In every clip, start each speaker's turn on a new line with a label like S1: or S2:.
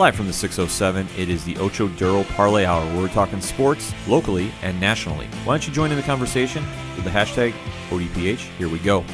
S1: Live from the 607, it is the Ocho Duro Parlay Hour, where we're talking sports locally and nationally. Why don't you join in the conversation with the hashtag ODPH? Here we go.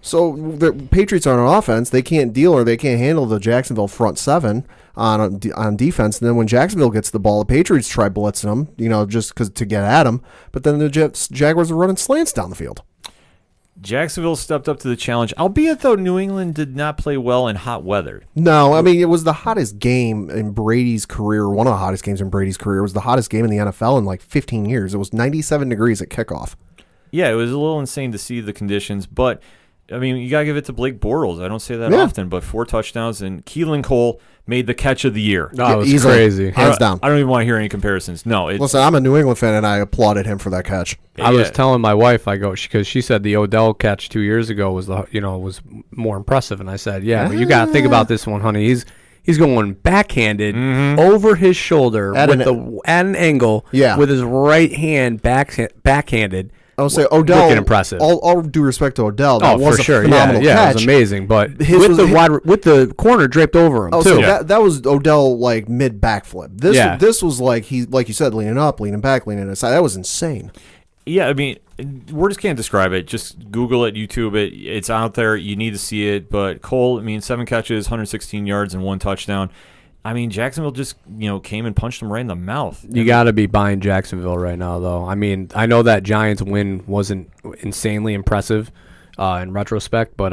S2: So the Patriots are on offense. They can't deal or they can't handle the Jacksonville front seven on defense. And then when Jacksonville gets the ball, the Patriots try blitzing them, just to get at them. But then the Jaguars are running slants down the field.
S1: Jacksonville stepped up to the challenge, albeit though New England did not play well in hot weather.
S2: No, I mean, it was the hottest game in Brady's career. One of the hottest games in Brady's career. It was the hottest game in the NFL in like 15 years. It was 97 degrees at kickoff.
S1: Yeah, it was a little insane to see the conditions, but I mean, you got to give it to Blake Bortles. I don't say that often, but 4 touchdowns, and Keelan Cole made the catch of the year.
S3: No, it was crazy.
S2: Hands down.
S1: I don't even want to hear any comparisons. No.
S2: Listen, I'm a New England fan, and I applauded him for that catch.
S3: I was telling my wife, because she said the Odell catch 2 years ago was was more impressive, and I said, but you got to think about this one, honey. He's going backhanded over his shoulder at an angle with his right hand backhanded.
S2: I would say Odell.
S3: Looking impressive.
S2: All due respect to Odell, that was
S3: for sure.
S2: a phenomenal catch.
S3: It was amazing. But with the corner draped over him too.
S2: So that was Odell like mid backflip. This was like you said, leaning up, leaning back, leaning aside. That was insane.
S1: Yeah, I mean, words can't describe it. Just Google it, YouTube it. It's out there. You need to see it. But Cole, 7 catches, 116 yards, and 1 touchdown. I mean, Jacksonville just, came and punched him right in the mouth.
S3: You got to be buying Jacksonville right now, though. I mean, I know that Giants win wasn't insanely impressive in retrospect, but,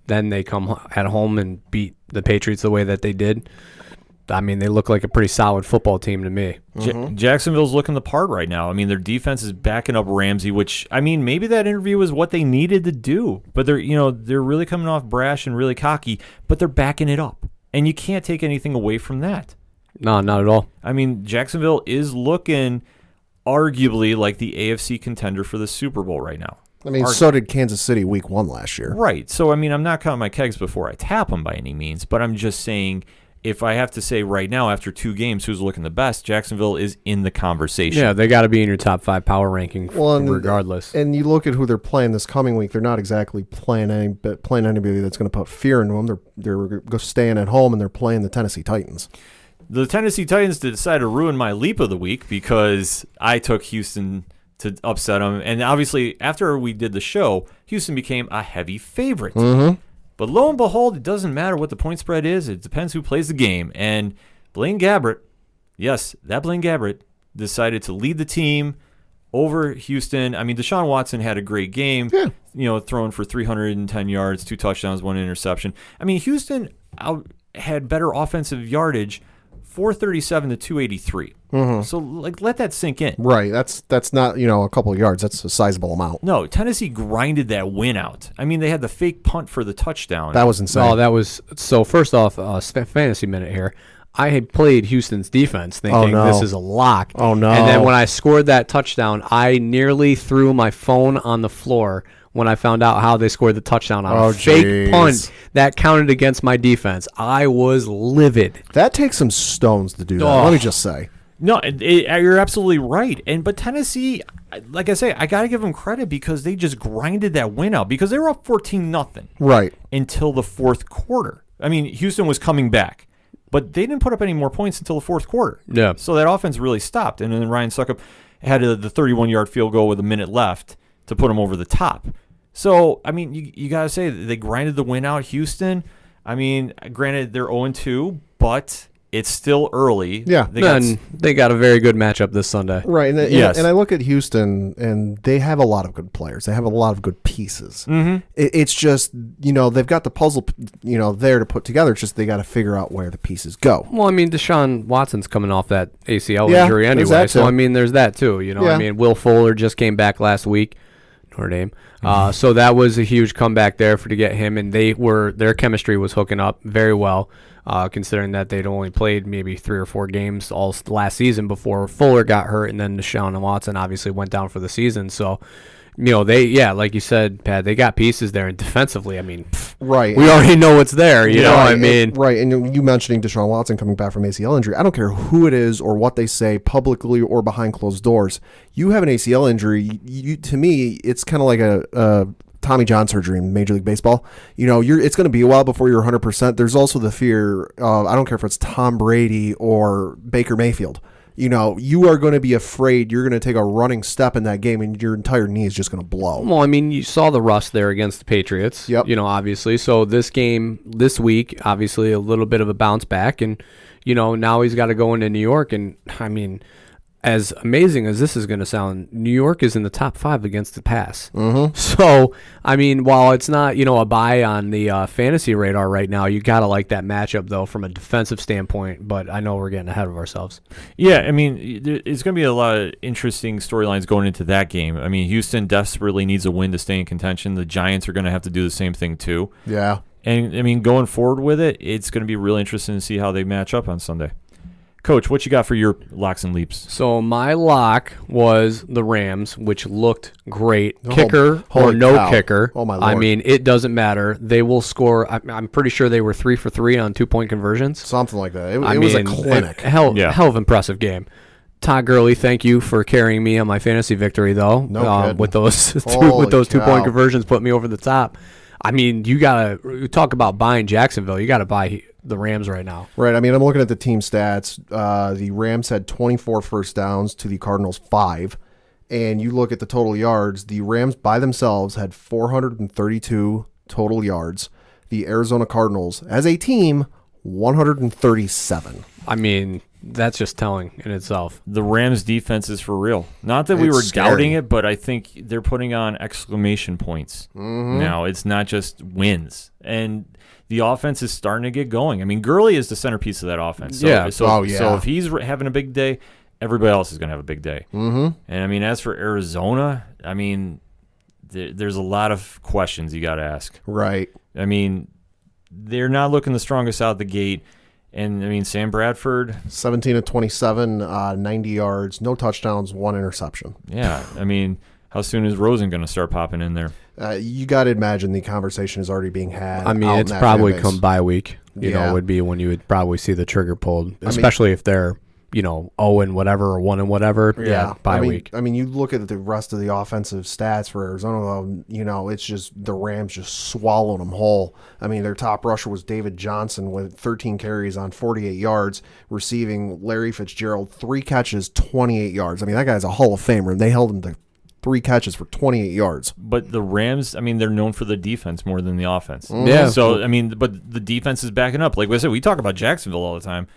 S3: then they come at home and beat the Patriots the way that they did. They look like a pretty solid football team to me.
S1: Jacksonville's looking the part right now. Their defense is backing up Ramsey, which, maybe that interview was what they needed to do. But they're really coming off brash and really cocky, but they're backing it up. And you can't take anything away from that.
S3: No, not at all.
S1: Jacksonville is looking arguably like the AFC contender for the Super Bowl right now.
S2: So did Kansas City week 1 last year.
S1: Right. So, I'm not counting my kegs before I tap them by any means, but I'm just saying if I have to say right now after 2 games who's looking the best, Jacksonville is in the conversation.
S3: Yeah, they got to be in your top 5 power ranking regardless.
S2: And you look at who they're playing this coming week, they're not exactly playing anybody that's going to put fear into them. They're staying at home, and they're playing the Tennessee Titans.
S1: The Tennessee Titans decided to ruin my leap of the week because I took Houston to upset them. And obviously, after we did the show, Houston became a heavy favorite.
S2: Mm-hmm.
S1: But lo and behold, it doesn't matter what the point spread is. It depends who plays the game. And Blaine Gabbert, yes, that Blaine Gabbert decided to lead the team over Houston. Deshaun Watson had a great game, throwing for 310 yards, 2 touchdowns, 1 interception. Houston had better offensive yardage, 437 to 283.
S2: Mm-hmm.
S1: So, let that sink in.
S2: Right. That's not, a couple of yards. That's a sizable amount.
S1: No, Tennessee grinded that win out. They had the fake punt for the touchdown.
S2: That was insane.
S3: Oh, that was so. First off, fantasy minute here. I had played Houston's defense thinking this is a lock.
S2: Oh, no.
S3: And then when I scored that touchdown, I nearly threw my phone on the floor when I found out how they scored the touchdown on
S2: Oh,
S3: a fake
S2: jeez.
S3: punt that counted against my defense. I was livid.
S2: That takes some stones to do that.
S3: Oh.
S2: Let me just say.
S1: No, you're absolutely right. But Tennessee, like I say, I got to give them credit because they just grinded that win out because they were up 14-0
S2: Right.
S1: until the fourth quarter. I mean, Houston was coming back, but they didn't put up any more points until the fourth quarter.
S3: Yeah.
S1: So that offense really stopped. And then Ryan Suckup had the 31-yard field goal with a minute left to put them over the top. So, I mean, you got to say they grinded the win out. Houston, I mean, granted, they're 0-2, but it's still early.
S2: Yeah.
S3: They got a very good matchup this Sunday.
S2: Right.
S1: Yes.
S2: And I look at Houston, and they have a lot of good players. They have a lot of good pieces.
S1: Mm-hmm.
S2: It's just, they've got the puzzle, there to put together. It's just they got to figure out where the pieces go.
S3: Well, I mean, Deshaun Watson's coming off that ACL
S2: Yeah,
S3: injury
S2: there's
S3: anyway.
S2: that
S3: So,
S2: too.
S3: I mean, there's that too.
S2: Yeah.
S3: I mean, Will Fuller just came back last week, Notre Dame. So that was a huge comeback there to get him, and their chemistry was hooking up very well, considering that they'd only played maybe 3 or 4 games all last season before Fuller got hurt, and then Deshaun Watson obviously went down for the season. So, like you said, Pat, they got pieces there, and defensively, I mean,
S2: Right.
S3: we already know what's there. You know,
S2: Right,
S3: I mean,
S2: right. And you mentioning Deshaun Watson coming back from ACL injury. I don't care who it is or what they say publicly or behind closed doors. You have an ACL injury. To me, it's kind of like a Tommy John surgery in Major League Baseball. It's going to be a while before you're 100%. There's also the fear of, I don't care if it's Tom Brady or Baker Mayfield. You are going to be afraid you're going to take a running step in that game and your entire knee is just going to blow.
S3: well, I mean, you saw the rust there against the Patriots.
S2: Yep.
S3: Obviously. So this game this week, obviously a little bit of a bounce back, and now he's got to go into New York, and I mean, as amazing as this is going to sound, New York is in the top 5 against the pass.
S2: Mm-hmm.
S3: So, I mean, while it's not, a buy on the fantasy radar right now, you got to like that matchup, though, from a defensive standpoint. But I know we're getting ahead of ourselves.
S1: Yeah, I mean, it's going to be a lot of interesting storylines going into that game. I mean, Houston desperately needs a win to stay in contention. The Giants are going to have to do the same thing, too.
S2: Yeah.
S1: And, I mean, going forward with it, it's going to be really interesting to see how they match up on Sunday. Coach, what you got for your locks and leaps?
S3: So my lock was the Rams, which looked great.
S2: Oh,
S3: Kicker or
S2: holy
S3: no
S2: cow.
S3: kicker.
S2: Oh, my
S3: I
S2: Lord.
S3: mean, it doesn't matter. They will score. I'm pretty sure they were 3 for 3 on 2-point conversions.
S2: Something like that. It was a clinic.
S3: Hell of impressive game. Todd Gurley, thank you for carrying me on my fantasy victory, though.
S2: No kidding.
S3: With those
S2: Holy
S3: with those 2-point
S2: cow.
S3: conversions, put me over the top. I mean, you talk about buying Jacksonville. You gotta buy the Rams right now.
S2: Right. I mean, I'm looking at the team stats. The Rams had 24 first downs to the Cardinals 5. And you look at the total yards, the Rams by themselves had 432 total yards. The Arizona Cardinals, as a team, 137.
S3: I mean, that's just telling in itself.
S1: The Rams' defense is for real. Not that we
S2: It's
S1: were
S2: scary.
S1: doubting it, but I think they're putting on exclamation points now. It's not just wins. And the offense is starting to get going. I mean, Gurley is the centerpiece of that offense. So,
S3: Yeah.
S1: So,
S2: Oh, yeah.
S1: so if he's having a big day, everybody else is going to have a big day.
S2: Mm-hmm.
S1: And, I mean, as for Arizona, I mean, there's a lot of questions you got to ask.
S2: Right.
S1: I mean, they're not looking the strongest out the gate. And, I mean, Sam Bradford.
S2: 17 of 27, 90 yards, no touchdowns, 1 interception.
S1: Yeah. I mean, how soon is Rosen going to start popping in there?
S2: You got to imagine the conversation is already being had.
S3: I mean,
S2: out in
S3: it's
S2: that
S3: probably
S2: fan base.
S3: come bye week.
S2: Yeah.
S3: Would be when you would probably see the trigger pulled, especially if they're 0 and whatever or 1 and whatever. Yeah, bye week.
S2: I mean, you look at the rest of the offensive stats for Arizona, though, it's just the Rams just swallowed them whole. I mean, their top rusher was David Johnson with 13 carries on 48 yards, receiving Larry Fitzgerald 3 catches, 28 yards. I mean, that guy's a Hall of Famer, and they held him to 3 catches for 28 yards.
S1: But the Rams, I mean, they're known for the defense more than the offense.
S3: Yeah.
S1: So, I mean, but the defense is backing up. Like I said, we talk about Jacksonville all the time.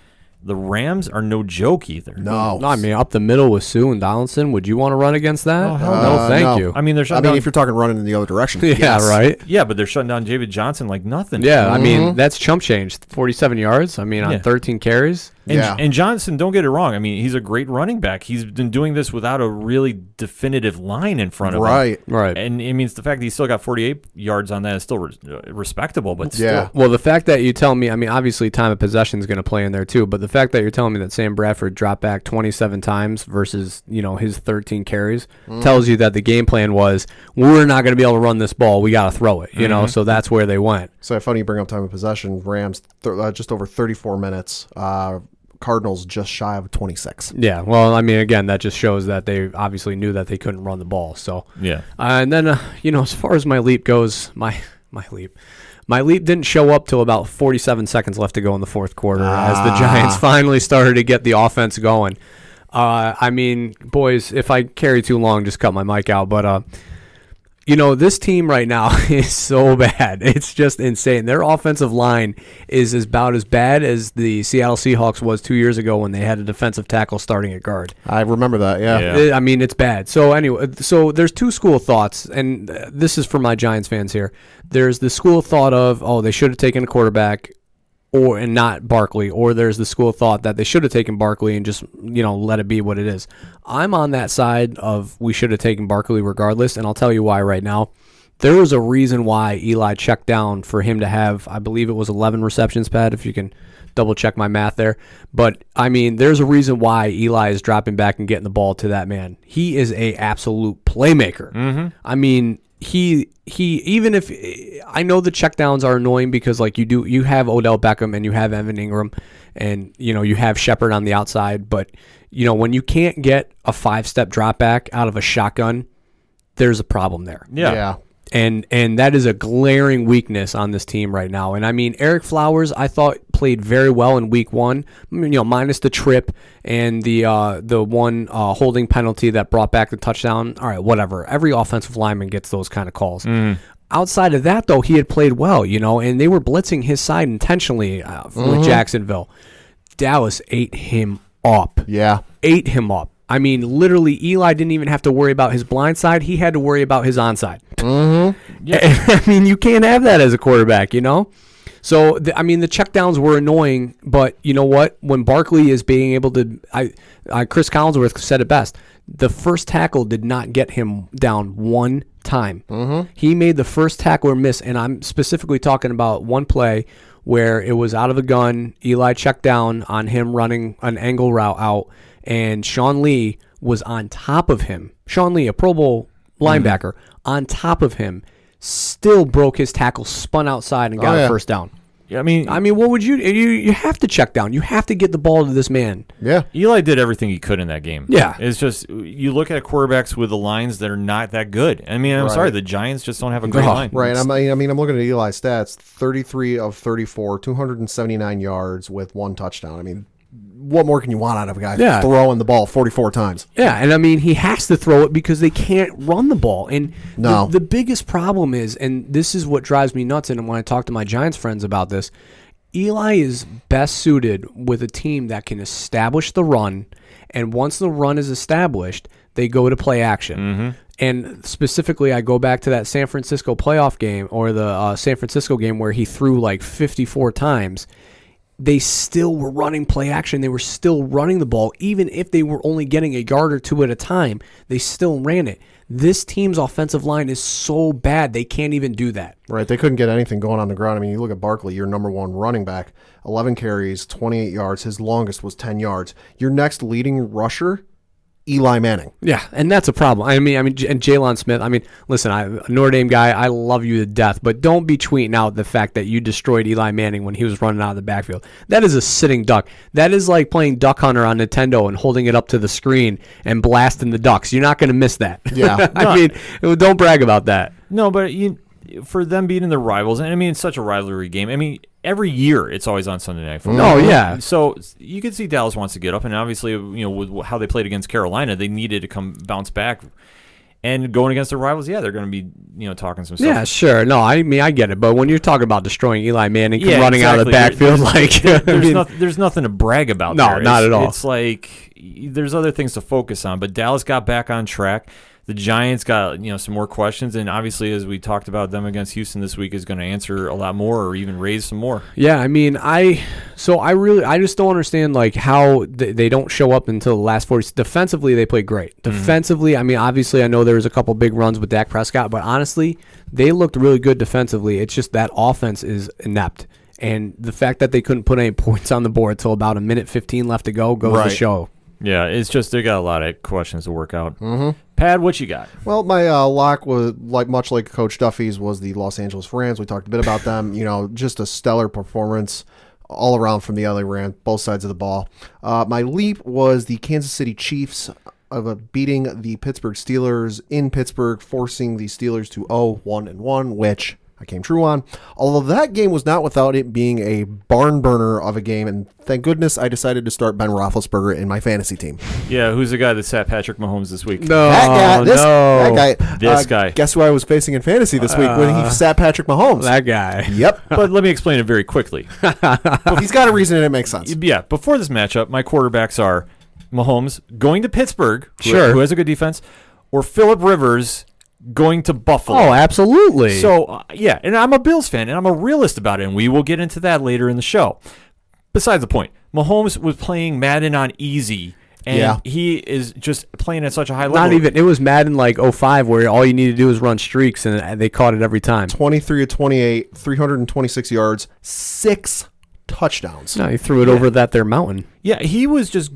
S1: The Rams are no joke either.
S2: No.
S3: I mean, up the middle with Sue and Donaldson, would you want to run against that?
S1: Oh, hell
S3: no, thank
S2: no.
S3: you.
S1: I mean, they're
S2: I
S1: shutting
S2: mean,
S1: down.
S2: if you're talking running in the other direction.
S3: Yeah,
S2: yes.
S3: right.
S1: Yeah, but they're shutting down David Johnson like nothing.
S3: Yeah, I mean, that's chump change. 47 yards, I mean, on
S1: Yeah.
S3: 13 carries.
S1: And Johnson, don't get it wrong. I mean, he's a great running back. He's been doing this without a really definitive line in front of him.
S3: Right.
S1: And it means the fact that he still got 48 yards on that is still respectable, but still.
S3: Well, the fact that you tell me, I mean, obviously time of possession is going to play in there too, but the fact that you're telling me that Sam Bradford dropped back 27 times versus, his 13 carries tells you that the game plan was, we're not going to be able to run this ball. We got to throw it, so that's where they went.
S2: So funny you bring up time of possession. Rams just over 34 minutes. Cardinals just shy of 26.
S3: Yeah, well, I mean, again, that just shows that they obviously knew that they couldn't run the ball. So
S1: yeah,
S3: and then as far as my leap goes, my leap didn't show up till about 47 seconds left to go in the fourth quarter as the Giants finally started to get the offense going. I mean, boys, if I carry too long, just cut my mic out. But this team right now is so bad. It's just insane. Their offensive line is about as bad as the Seattle Seahawks was 2 years ago when they had a defensive tackle starting at guard.
S2: I remember that, yeah.
S3: I mean, it's bad. So anyway, there's two school of thoughts, and this is for my Giants fans here. There's the school of thought of, they should have taken a quarterback and not Barkley, or there's the school of thought that they should have taken Barkley and just, let it be what it is. I'm on that side of we should have taken Barkley regardless, and I'll tell you why right now. There was a reason why Eli checked down for him to have, I believe it was 11 receptions, Pat, if you can double check my math there. But, I mean, there's a reason why Eli is dropping back and getting the ball to that man. He is a absolute playmaker. Mm-hmm. I mean, he even if I know the checkdowns are annoying because you have Odell Beckham and you have Evan Ingram and you have Shepard on the outside, but when you can't get a 5-step drop back out of a shotgun, there's a problem there.
S2: Yeah.
S3: And that is a glaring weakness on this team right now. And I mean, Eric Flowers, I thought played very well in week one, minus the trip and the one holding penalty that brought back the touchdown. All right, whatever. Every offensive lineman gets those kind of calls. Outside of that, though, he had played well, and they were blitzing his side intentionally with Jacksonville. Dallas ate him up.
S2: Yeah.
S3: Ate him up. I mean, literally, Eli didn't even have to worry about his blind side. He had to worry about his onside.
S2: Mm-hmm.
S3: Yeah. I mean, you can't have that as a quarterback, So, the checkdowns were annoying, but you know what? When Barkley is being able to, Chris Collinsworth said it best. The first tackle did not get him down one time. Mm-hmm. He made the first tackler miss, and I'm specifically talking about one play where it was out of the gun. Eli checked down on him running an angle route out, and Sean Lee was on top of him. Sean Lee, a Pro Bowl linebacker, on top of him, still broke his tackle, spun outside, and got a first down.
S1: Yeah, I mean,
S3: what would you have to check down. You have to get the ball to this man.
S2: Yeah.
S1: Eli did everything he could in that game.
S3: Yeah.
S1: It's just, you look at quarterbacks with the lines that are not that good. I mean, I'm sorry, the Giants just don't have a great line.
S2: Right. I'm looking at Eli's stats, 33 of 34, 279 yards with one touchdown. I mean, what more can you want out of a guy throwing the ball 44 times?
S3: Yeah, and I mean, he has to throw it because they can't run the ball. And the biggest problem is, and this is what drives me nuts, and when I talk to my Giants friends about this, Eli is best suited with a team that can establish the run, and once the run is established, they go to play action. Mm-hmm. And specifically, I go back to that San Francisco playoff game, or the San Francisco game where he threw like 54 times. They still were running play action. They were still running the ball. Even if they were only getting a yard or two at a time, they still ran it. This team's offensive line is so bad, they can't even do that.
S2: Right. They couldn't get anything going on the ground. I mean, you look at Barkley, your number one running back, 11 carries, 28 yards. His longest was 10 yards. Your next leading rusher, Eli Manning.
S3: Yeah, and that's a problem. I mean, and Jalen Smith. I mean, listen, I'm a Notre Dame guy. I love you to death, but don't be tweeting out the fact that you destroyed Eli Manning when he was running out of the backfield. That is a sitting duck. That is like playing Duck Hunter on Nintendo and holding it up to the screen and blasting the ducks. You're not going to miss that.
S2: Yeah.
S3: I mean, don't brag about that.
S1: No, but for them beating their rivals, and I mean, it's such a rivalry game. I mean, every year it's always on Sunday Night Football.
S3: Oh, yeah.
S1: So you can see Dallas wants to get up, and obviously, with how they played against Carolina, they needed to bounce back. And going against their rivals, they're going to be, talking some stuff.
S3: Yeah, sure. No, I mean, I get it. But when you're talking about destroying Eli Manning, running out of the backfield,
S1: there's nothing to brag about.
S3: No,
S1: there.
S3: Not at all.
S1: It's like there's other things to focus on. But Dallas got back on track. The Giants got some more questions, and obviously, as we talked about them against Houston this week, is going to answer a lot more or even raise some more.
S3: Yeah, I mean, I just don't understand like how they don't show up until the last 40. Defensively, they played great. Defensively, I mean, obviously, I know there was a couple big runs with Dak Prescott, but honestly, they looked really good defensively. It's just that offense is inept. And the fact that they couldn't put any points on the board till about 1:15 left to go goes to show.
S1: Yeah, it's just they got a lot of questions to work out. Pad, what you got?
S2: Well, my lock was much like Coach Duffy's was the Los Angeles Rams. We talked a bit about them. Just a stellar performance all around from the LA Rams, both sides of the ball. My leap was the Kansas City Chiefs of beating the Pittsburgh Steelers in Pittsburgh, forcing the Steelers to 0-1-1, which I came true on. Although that game was not without it being a barn burner of a game, and thank goodness I decided to start Ben Roethlisberger in my fantasy team.
S1: Yeah, who's the guy that sat Patrick Mahomes this week?
S3: No,
S1: That guy.
S2: Guess who I was facing in fantasy this week when he sat Patrick Mahomes?
S3: That guy.
S2: Yep.
S1: But let me explain it very quickly.
S2: But he's got a reason and it makes sense.
S1: Yeah, before this matchup, my quarterbacks are Mahomes going to Pittsburgh, who has a good defense, or Phillip Rivers going to Buffalo.
S3: Oh, absolutely.
S1: So, yeah, and I'm a Bills fan, and I'm a realist about it, and we will get into that later in the show. Besides the point, Mahomes was playing Madden on easy, and he is just playing at such a high level.
S3: Not even. It was Madden like 05 where all you need to do is run streaks, and they caught it every time.
S2: 23 of 28, 326 yards, 6 touchdowns.
S3: No, he threw it over that there mountain.
S1: Yeah, he was just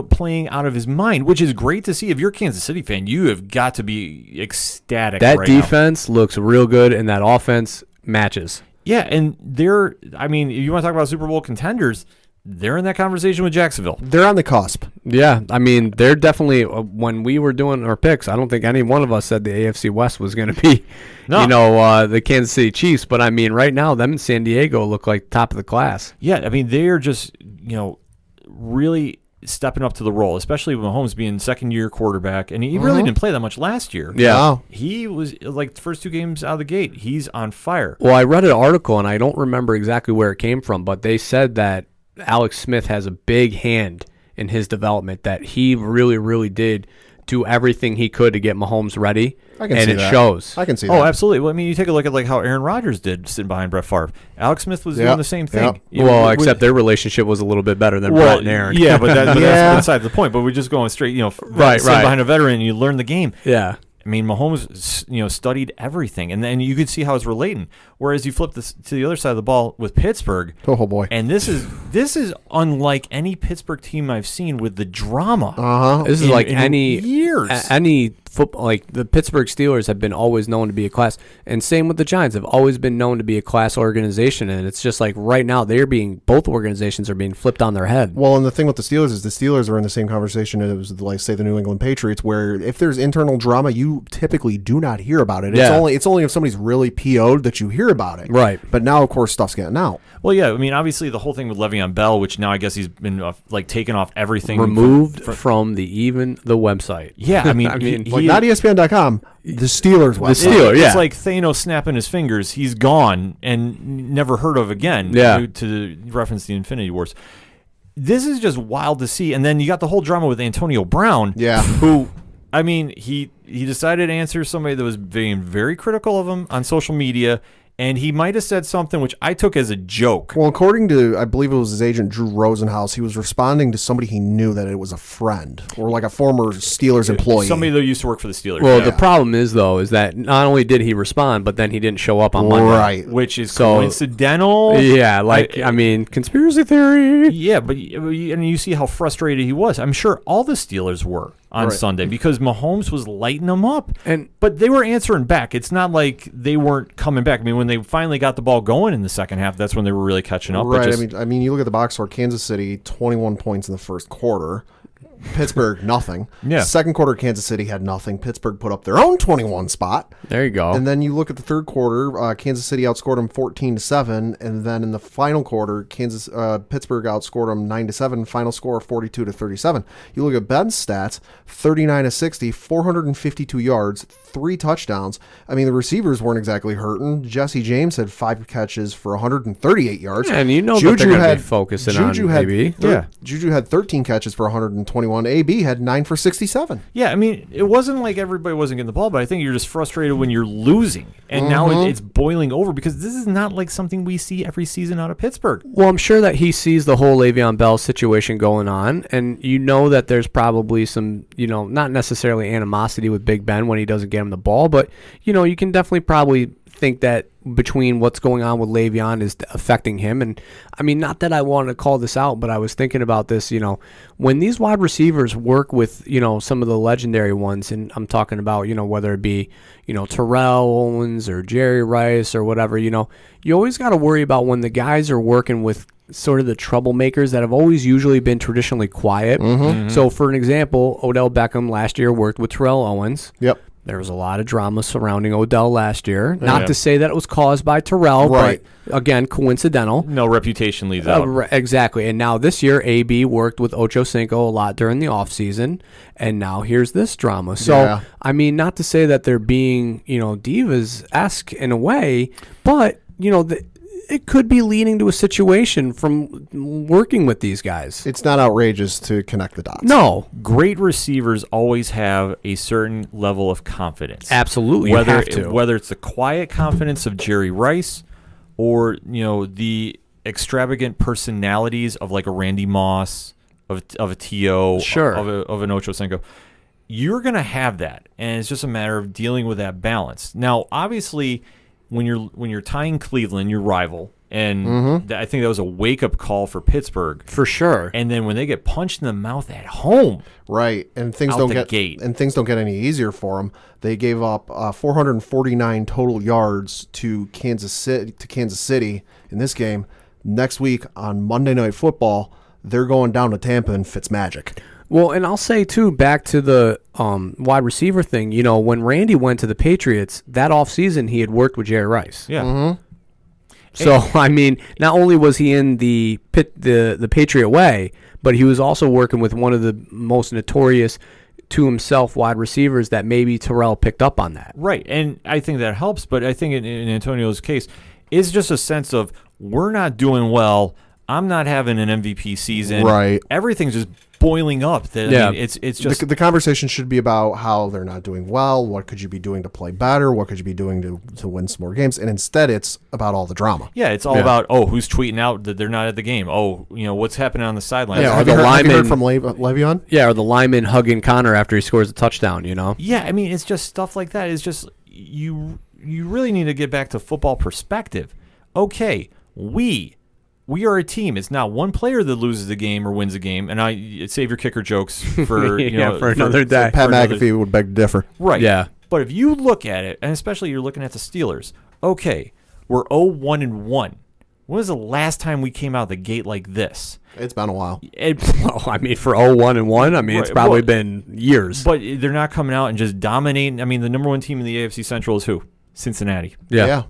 S1: playing out of his mind, which is great to see. If you're a Kansas City fan, you have got to be ecstatic.
S3: That
S1: right
S3: defense looks real good, and that offense matches.
S1: Yeah, and you want to talk about Super Bowl contenders, they're in that conversation with Jacksonville.
S2: They're on the cusp.
S3: Yeah, I mean, they're definitely, when we were doing our picks, I don't think any one of us said the AFC West was going to be, the Kansas City Chiefs. But, I mean, right now, them in San Diego look like top of the class.
S1: Yeah, I mean, they're just, really stepping up to the role, especially with Mahomes being second-year quarterback. And he really didn't play that much last year.
S3: Yeah.
S2: Wow.
S1: He was, like, the first 2 games out of the gate, he's on fire.
S3: Well, I read an article, and I don't remember exactly where it came from, but they said that Alex Smith has a big hand in his development, that he really, really did do everything he could to get Mahomes ready.
S2: I can see that.
S3: It shows.
S2: I can see that.
S1: Oh, absolutely. Well, I mean, you take a look at how Aaron Rodgers did sitting behind Brett Favre. Alex Smith was doing the same thing.
S3: Well, except their relationship was a little bit better than Brett and Aaron.
S1: Yeah, but that's beside the point. But we're just going straight,
S3: right
S1: behind a veteran, and you learn the game.
S3: Yeah.
S1: I mean, Mahomes, studied everything, and then you could see how it's relating. Whereas you flip this to the other side of the ball with Pittsburgh.
S2: Oh boy!
S1: And this is unlike any Pittsburgh team I've seen with the drama.
S3: This is like
S1: any years.
S3: Any football, like the Pittsburgh Steelers have been always known to be a class, and same with the Giants have always been known to be a class organization. And it's just like right now both organizations are being flipped on their head.
S2: Well, and the thing with the Steelers is the Steelers are in the same conversation as, like, say, the New England Patriots, where if there's internal drama, you typically do not hear about it. It's only if somebody's really PO'd that you hear about it.
S3: Right.
S2: But now, of course, stuff's getting out.
S1: Well, yeah. I mean, obviously, the whole thing with Le'Veon Bell, which now I guess he's been taken off everything,
S3: removed from the website.
S1: Yeah, I mean,
S2: not ESPN.com. The Steelers website.
S3: The Steelers,
S1: It's like Thanos snapping his fingers. He's gone and never heard of again.
S3: Yeah.
S1: To reference the Infinity Wars. This is just wild to see. And then you got the whole drama with Antonio Brown.
S2: Yeah.
S1: Who, I mean, he decided to answer somebody that was being very critical of him on social media. And he might have said something which I took as a joke.
S2: Well, according to, I believe it was his agent, Drew Rosenhaus, he was responding to somebody he knew that it was a friend or like a former Steelers employee.
S1: Somebody that used to work for the Steelers.
S3: Well, the problem is, though, is that not only did he respond, but then he didn't show up on Monday.
S2: Right.
S1: Which is coincidental.
S3: Yeah, I mean, conspiracy theory.
S1: Yeah, but you see how frustrated he was. I'm sure all the Steelers were on Sunday because Mahomes was lighting them up. But they were answering back. It's not like they weren't coming back. I mean, when they finally got the ball going in the second half, that's when they were really catching up.
S2: Right. I mean, you look at the box score, Kansas City, 21 points in the first quarter. Pittsburgh, nothing.
S1: Yeah.
S2: Second quarter, Kansas City had nothing. Pittsburgh put up their own 21 spot.
S3: There you go.
S2: And then you look at the third quarter, Kansas City outscored them 14-7, and then in the final quarter, Pittsburgh outscored them 9-7. Final score 42-37. You look at Ben's stats, 39-60, 452 yards, 3 touchdowns. I mean, the receivers weren't exactly hurting. Jesse James had 5 catches for 138 yards.
S3: Yeah, and you know Juju that they're going to be focusing on, maybe.
S2: Juju had 13 catches for 121 21, AB had 9 for 67.
S1: Yeah, I mean, it wasn't like everybody wasn't getting the ball, but I think you're just frustrated when you're losing. And now it's boiling over because this is not like something we see every season out of Pittsburgh.
S3: Well, I'm sure that he sees the whole Le'Veon Bell situation going on, and you know that there's probably some, not necessarily animosity with Big Ben when he doesn't get him the ball, but, you can definitely probably think that between what's going on with Le'Veon is affecting him. And I mean, not that I want to call this out, but I was thinking about this, when these wide receivers work with, some of the legendary ones, and I'm talking about, whether it be, Terrell Owens or Jerry Rice or whatever, you always got to worry about when the guys are working with sort of the troublemakers that have always usually been traditionally quiet. So for an example, Odell Beckham last year worked with Terrell Owens.
S2: Yep.
S3: There was a lot of drama surrounding Odell last year. Not to say that it was caused by Terrell,
S2: right.
S3: But again, coincidental.
S1: No reputation leaves out.
S3: Exactly. And now this year, AB worked with Ocho Cinco a lot during the offseason, and now here's this drama. So, I mean, not to say that they're being, divas-esque in a way, but, it could be leading to a situation from working with these guys.
S2: It's not outrageous to connect the dots.
S3: No.
S1: Great receivers always have a certain level of confidence.
S3: Absolutely.
S1: Whether
S3: Whether
S1: it's the quiet confidence of Jerry Rice or, the extravagant personalities of like a Randy Moss, of a T.O.,
S3: sure.
S1: of an Ocho Cinco. You're going to have that, and it's just a matter of dealing with that balance. Now, obviously, when you're tying Cleveland, your rival, and I think that was a wake-up call for Pittsburgh.
S3: For sure.
S1: And then when they get punched in the mouth at home,
S2: right, and things
S1: out
S2: don't
S1: the
S2: get
S1: gate.
S2: and things don't get any easier for them. They gave up 449 total yards to Kansas City in this game. Next week on Monday Night Football, they're going down to Tampa in Fitzmagic.
S3: Well, and I'll say, too, back to the wide receiver thing, when Randy went to the Patriots, that offseason he had worked with Jerry Rice.
S1: Yeah.
S3: So, I mean, not only was he in the Patriot way, but he was also working with one of the most notorious to himself wide receivers that maybe Terrell picked up on that.
S1: Right, and I think that helps, but I think in Antonio's case, it's just a sense of we're not doing well, I'm not having an MVP season.
S2: Right.
S1: Everything's just boiling up. I mean, it's just
S2: the conversation should be about how they're not doing well. What could you be doing to play better? What could you be doing to win some more games? And instead, it's about all the drama.
S1: Yeah, it's all about who's tweeting out that they're not at the game. What's happening on the sidelines.
S3: Yeah,
S2: Have you heard from Le'Veon?
S3: Yeah, or the lineman hugging Connor after he scores a touchdown.
S1: Yeah, I mean, it's just stuff like that. It's just you really need to get back to football perspective. Okay, we are a team. It's not one player that loses the game or wins the game. And I save your kicker jokes for
S3: for another day.
S2: Pat McAfee would beg to differ.
S1: Right.
S3: Yeah.
S1: But if you look at it, and especially you're looking at the Steelers, okay, we're 0-1-1. When was the last time we came out the gate like this?
S2: It's been a while.
S3: Well, I mean, for 0-1-1, I mean, it's probably been years.
S1: But they're not coming out and just dominating. I mean, the number one team in the AFC Central is who? Cincinnati.
S3: Yeah.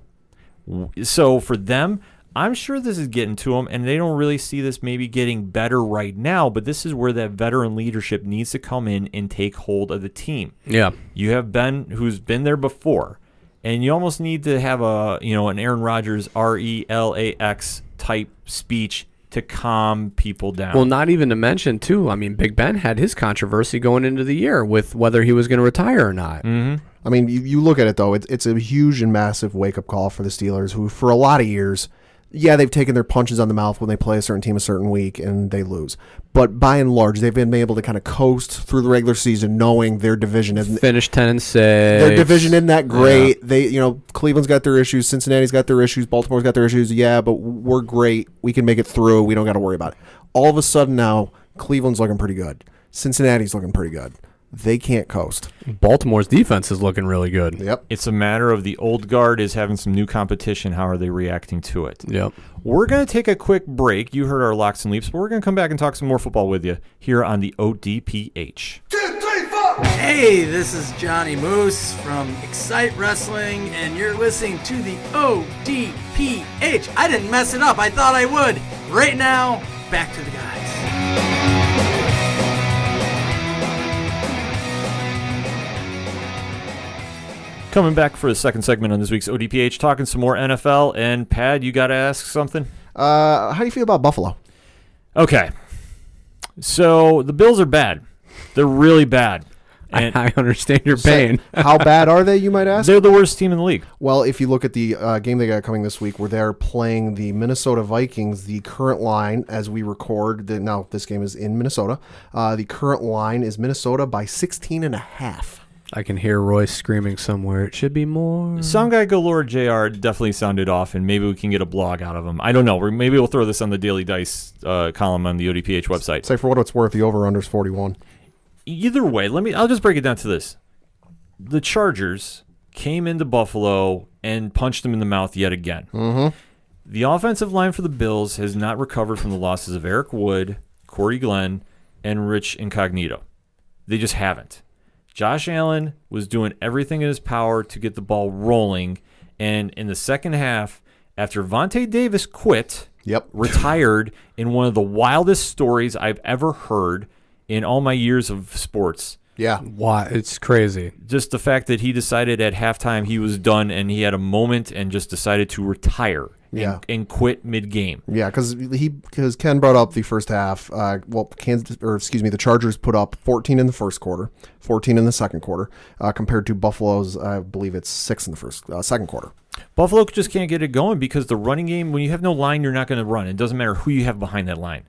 S1: So for them, I'm sure this is getting to them, and they don't really see this maybe getting better right now, but this is where that veteran leadership needs to come in and take hold of the team.
S3: Yeah.
S1: You have Ben, who's been there before, and you almost need to have an Aaron Rodgers RELAX type speech to calm people down.
S3: Well, not even to mention, too, I mean, Big Ben had his controversy going into the year with whether he was going to retire or not.
S1: Mm-hmm.
S2: I mean, you look at it, though, it's a huge and massive wake-up call for the Steelers, who for a lot of years, they've taken their punches on the mouth when they play a certain team a certain week and they lose. But by and large, they've been able to kind of coast through the regular season knowing their division isn't...
S3: Finished 10-6.
S2: Their division isn't that great. Yeah. Cleveland's got their issues. Cincinnati's got their issues. Baltimore's got their issues. Yeah, but we're great. We can make it through. We don't got to worry about it. All of a sudden now, Cleveland's looking pretty good. Cincinnati's looking pretty good. They can't coast.
S3: Baltimore's defense is looking really good.
S2: Yep.
S1: It's a matter of the old guard is having some new competition. How are they reacting to it?
S3: Yep.
S1: We're going to take a quick break. You heard our locks and leaps, but we're going to come back and talk some more football with you here on the ODPH.
S4: 2, 3, 4. Hey, this is Johnny Moose from Excite Wrestling, and you're listening to the ODPH. I didn't mess it up. I thought I would. Right now, back to the guys.
S1: Coming back for the second segment on this week's ODPH, talking some more NFL. And, Pad, you got to ask something?
S2: How do you feel about Buffalo?
S1: Okay. So the Bills are bad. They're really bad. And
S3: I understand your pain.
S2: How bad are they, you might ask?
S1: they're the worst team in the league.
S2: Well, if you look at the game they got coming this week, where they're playing the Minnesota Vikings, the current line as we record, now this game is in Minnesota, the current line is Minnesota by 16.5.
S3: I can hear Royce screaming somewhere. It should be more.
S1: Some guy galore JR definitely sounded off, and maybe we can get a blog out of him. I don't know. Maybe we'll throw this on the Daily Dice column on the ODPH website.
S2: Say for what it's worth, the over-under is 41.
S1: Either way, I'll just break it down to this. The Chargers came into Buffalo and punched them in the mouth yet again.
S2: Mm-hmm.
S1: The offensive line for the Bills has not recovered from the losses of Eric Wood, Corey Glenn, and Rich Incognito. They just haven't. Josh Allen was doing everything in his power to get the ball rolling, and in the second half, after Vontae Davis quit, retired in one of the wildest stories I've ever heard in all my years of sports.
S2: Yeah.
S3: Why? It's crazy.
S1: Just the fact that he decided at halftime he was done, and he had a moment and just decided to retire and quit mid-game.
S2: Yeah, because Ken brought up the first half. The Chargers put up 14 in the first quarter, 14 in the second quarter, compared to Buffalo's, I believe it's 6 in the second quarter.
S1: Buffalo just can't get it going because the running game, when you have no line, you're not going to run. It doesn't matter who you have behind that line.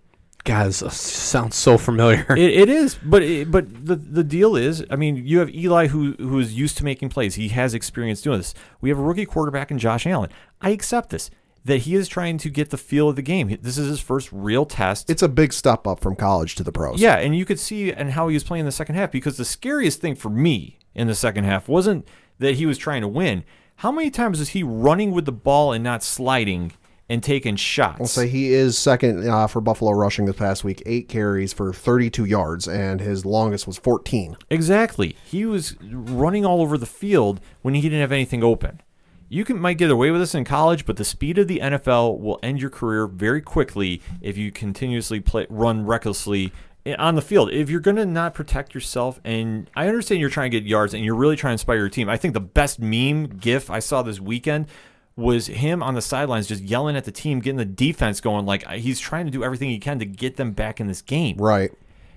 S3: Guys, sounds so familiar.
S1: It is, but the deal is, I mean, you have Eli who is used to making plays. He has experience doing this. We have a rookie quarterback in Josh Allen. I accept this, that he is trying to get the feel of the game. This is his first real test.
S2: It's a big step up from college to the pros.
S1: Yeah, and you could see and how he was playing in the second half, because the scariest thing for me in the second half wasn't that he was trying to win. How many times is he running with the ball and not sliding and taking shots?
S2: I'll say he is second for Buffalo rushing this past week, 8 carries for 32 yards, and his longest was 14.
S1: Exactly. He was running all over the field when he didn't have anything open. You might get away with this in college, but the speed of the NFL will end your career very quickly if you continuously run recklessly on the field. If you're going to not protect yourself, and I understand you're trying to get yards and you're really trying to inspire your team. I think the best meme GIF I saw this weekend was him on the sidelines just yelling at the team, getting the defense going, like he's trying to do everything he can to get them back in this game.
S2: Right.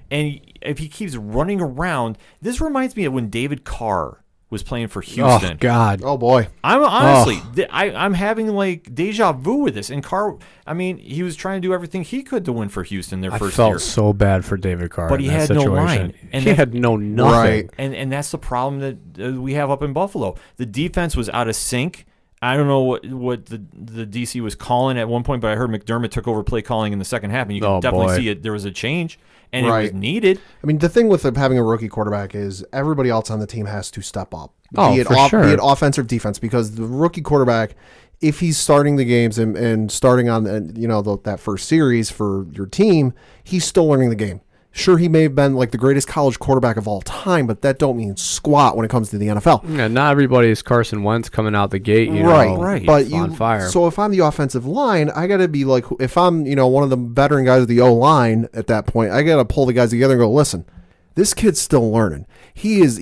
S1: And if he keeps running around, this reminds me of when David Carr was playing for Houston.
S3: Oh, God.
S2: Oh, boy.
S1: I'm honestly, I'm having like deja vu with this. And Carr, I mean, he was trying to do everything he could to win for Houston their first year.
S3: I felt so bad for David Carr,
S1: but he had no line.
S3: And he had no nothing.
S2: Right.
S1: And that's the problem that we have up in Buffalo. The defense was out of sync. I don't know what the DC was calling at one point, but I heard McDermott took over play calling in the second half, and you can definitely see it. There was a change, and it was needed.
S2: I mean, the thing with having a rookie quarterback is everybody else on the team has to step up.
S3: Oh,
S2: be it
S3: sure.
S2: Be it offense or defense, because the rookie quarterback, if he's starting the games and starting on that first series for your team, he's still learning the game. Sure, he may have been like the greatest college quarterback of all time, but that don't mean squat when it comes to the NFL.
S3: Yeah, not everybody is Carson Wentz coming out the gate,
S1: right.
S2: But
S3: on fire.
S2: So if I'm the offensive line, I got to be like, if I'm one of the veteran guys of the O line at that point, I got to pull the guys together and go, listen, this kid's still learning. He is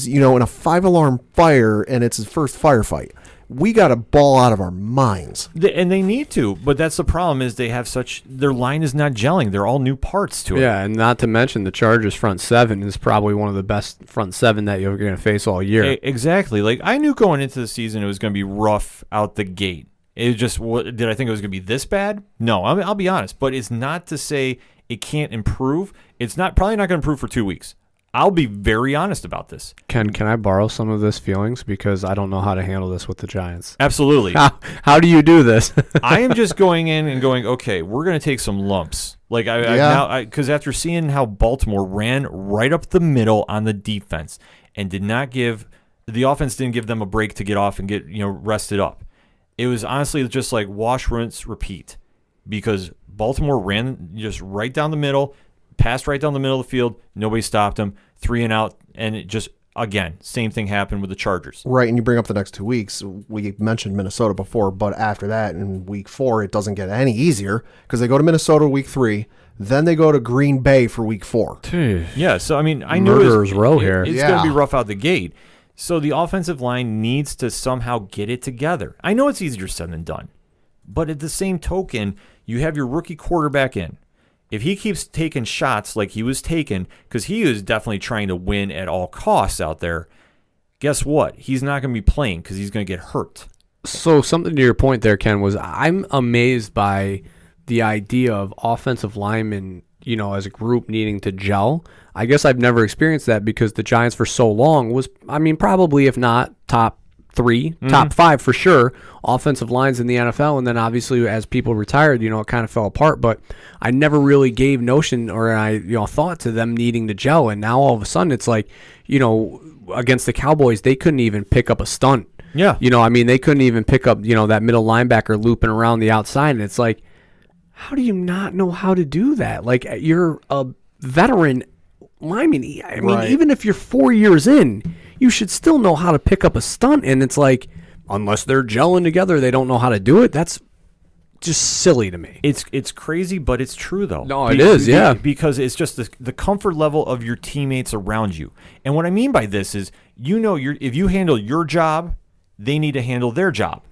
S2: in a 5-alarm fire, and it's his first firefight. We got to ball out of our minds.
S1: And they need to, but that's the problem is they have their line is not gelling. They're all new parts to it.
S3: Yeah, and not to mention the Chargers front seven is probably one of the best front seven that you're going to face all year.
S1: Exactly. Like I knew going into the season it was going to be rough out the gate. It just, did I think it was going to be this bad? No, I'll be honest, but it's not to say it can't improve. It's probably not going to improve for 2 weeks. I'll be very honest about this.
S3: Can I borrow some of this feelings, because I don't know how to handle this with the Giants?
S1: Absolutely.
S3: How do you do this?
S1: I am just going in and going, okay, we're going to take some lumps. Like because after seeing how Baltimore ran right up the middle on the defense and the offense didn't give them a break to get off and get rested up. It was honestly just like wash, rinse, repeat, because Baltimore ran just right down the middle. Passed right down the middle of the field. Nobody stopped him. 3 and out. And it just, again, same thing happened with the Chargers.
S2: Right, and you bring up the next 2 weeks. We mentioned Minnesota before, but after that, in week 4, it doesn't get any easier because they go to Minnesota week 3. Then they go to Green Bay for week 4.
S1: Yeah, so, I mean, I knew
S3: Murderer's row here.
S1: It's going to be rough out the gate. So the offensive line needs to somehow get it together. I know it's easier said than done. But at the same token, you have your rookie quarterback in. if he keeps taking shots like he was taking, because he is definitely trying to win at all costs out there, guess what? He's not going to be playing because he's going to get hurt.
S3: So something to your point there, Ken, was I'm amazed by the idea of offensive linemen, as a group needing to gel. I guess I've never experienced that because the Giants for so long was, probably if not top 3, top 5 for sure, offensive lines in the NFL. And then obviously as people retired, it kind of fell apart. But I never really gave notion or thought to them needing to gel. And now all of a sudden it's like, against the Cowboys, they couldn't even pick up a stunt.
S1: Yeah.
S3: They couldn't even pick up, that middle linebacker looping around the outside. And it's like, how do you not know how to do that? Like, you're a veteran lineman.
S2: Right.
S3: Even if you're 4 years in, you should still know how to pick up a stunt. And it's like, unless they're gelling together, they don't know how to do it. That's just silly to me.
S1: It's crazy, but it's true, though.
S3: No, it is, yeah.
S1: Because it's just the comfort level of your teammates around you. And what I mean by this is, if you handle your job, they need to handle their job.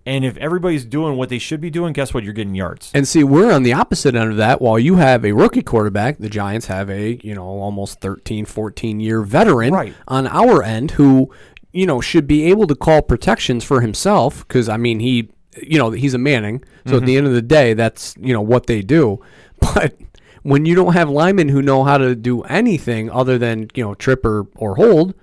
S1: And if everybody's doing what they should be doing, guess what? You're getting yards.
S3: And see, we're on the opposite end of that. While you have a rookie quarterback, the Giants have a, almost 13, 14-year veteran on our end who, should be able to call protections for himself because, he's a Manning. So at the end of the day, that's, what they do. But when you don't have linemen who know how to do anything other than, trip or hold,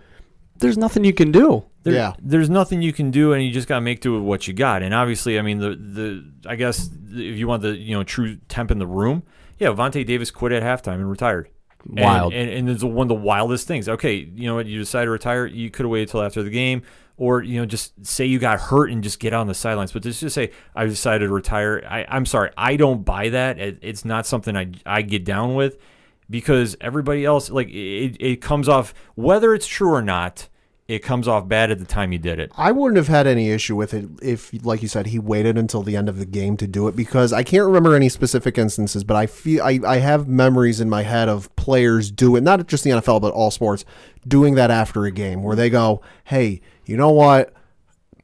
S3: there's nothing you can do.
S1: There's nothing you can do, and you just got to make do with what you got. And obviously, I guess if you want the true temp in the room, Vontae Davis quit at halftime and retired.
S3: Wild.
S1: And it's one of the wildest things. Okay, you know what? You decide to retire. You could have waited till after the game, or just say you got hurt and just get on the sidelines. But just say I decided to retire. I'm sorry, I don't buy that. It's not something I get down with, because everybody else, like, it comes off, whether it's true or not, it comes off bad at the time you did it.
S2: I wouldn't have had any issue with it if, like you said, he waited until the end of the game to do it, because I can't remember any specific instances, but I have memories in my head of players do it, not just the NFL, but all sports, doing that after a game where they go, hey, you know what?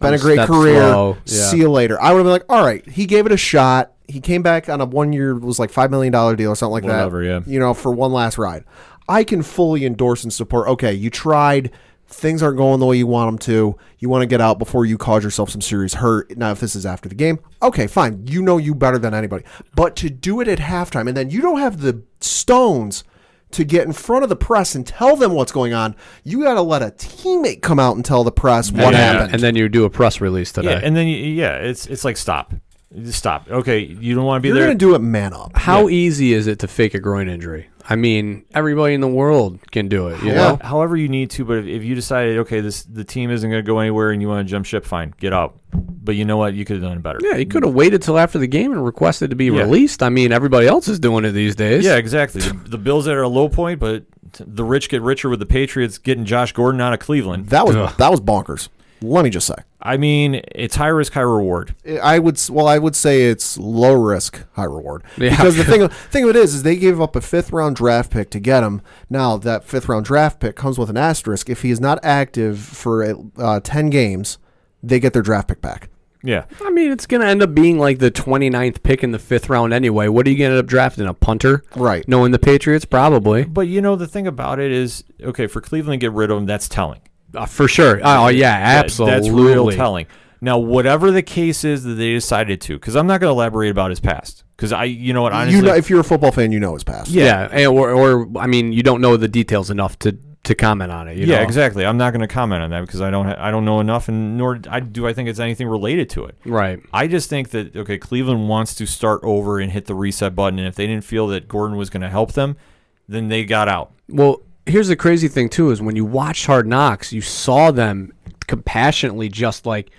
S2: Been a great career.
S3: Slow. Yeah.
S2: See you later. I would have been like, all right, he gave it a shot. He came back on a 1 year, it was like $5 million deal or something like
S1: Whatever,
S2: that.
S1: yeah.
S2: For one last ride. I can fully endorse and support, okay, you tried. Things aren't going the way you want them to. You want to get out before you cause yourself some serious hurt. Now, if this is after the game, okay, fine. You better than anybody. But to do it at halftime, and then you don't have the stones to get in front of the press and tell them what's going on. You got to let a teammate come out and tell the press what happened.
S3: And then you do a press release today.
S1: Yeah, and then it's like stop. Just stop. Okay, you don't want to be
S2: You're
S1: there.
S2: You're going to do it man up.
S3: How easy is it to fake a groin injury? Everybody in the world can do it. You know?
S1: However you need to, but if you decided, okay, the team isn't going to go anywhere and you want to jump ship, fine, get out. But you know what? You could have done it better.
S3: Yeah, you could have waited till after the game and requested to be released. Everybody else is doing it these days.
S1: Yeah, exactly. The Bills are at a low point, but the rich get richer with the Patriots getting Josh Gordon out of Cleveland.
S2: That was bonkers. Let me just say.
S1: It's high risk, high reward.
S2: I would say it's low risk, high reward.
S3: Yeah.
S2: Because the thing of it is they gave up a 5th round draft pick to get him. Now that 5th round draft pick comes with an asterisk. If he is not active for 10 games, they get their draft pick back.
S1: Yeah.
S3: It's going to end up being like the 29th pick in the 5th round anyway. What are you going to end up drafting? A punter?
S2: Right.
S3: Knowing the Patriots? Probably.
S1: But the thing about it is, okay, for Cleveland to get rid of him, that's telling.
S3: For sure. Oh, yeah, absolutely.
S1: That's real telling. Now, whatever the case is that they decided to, because I'm not going to elaborate about his past, because honestly,
S2: if you're a football fan, you know his past.
S3: Yeah, or you don't know the details enough to comment on it. You know?
S1: Exactly. I'm not going to comment on that because I don't know enough, and nor do I think it's anything related to it.
S3: Right.
S1: I just think that Cleveland wants to start over and hit the reset button, and if they didn't feel that Gordon was going to help them, then they got out.
S3: Well, here's the crazy thing too: is when you watched Hard Knocks, you saw them compassionately, just like,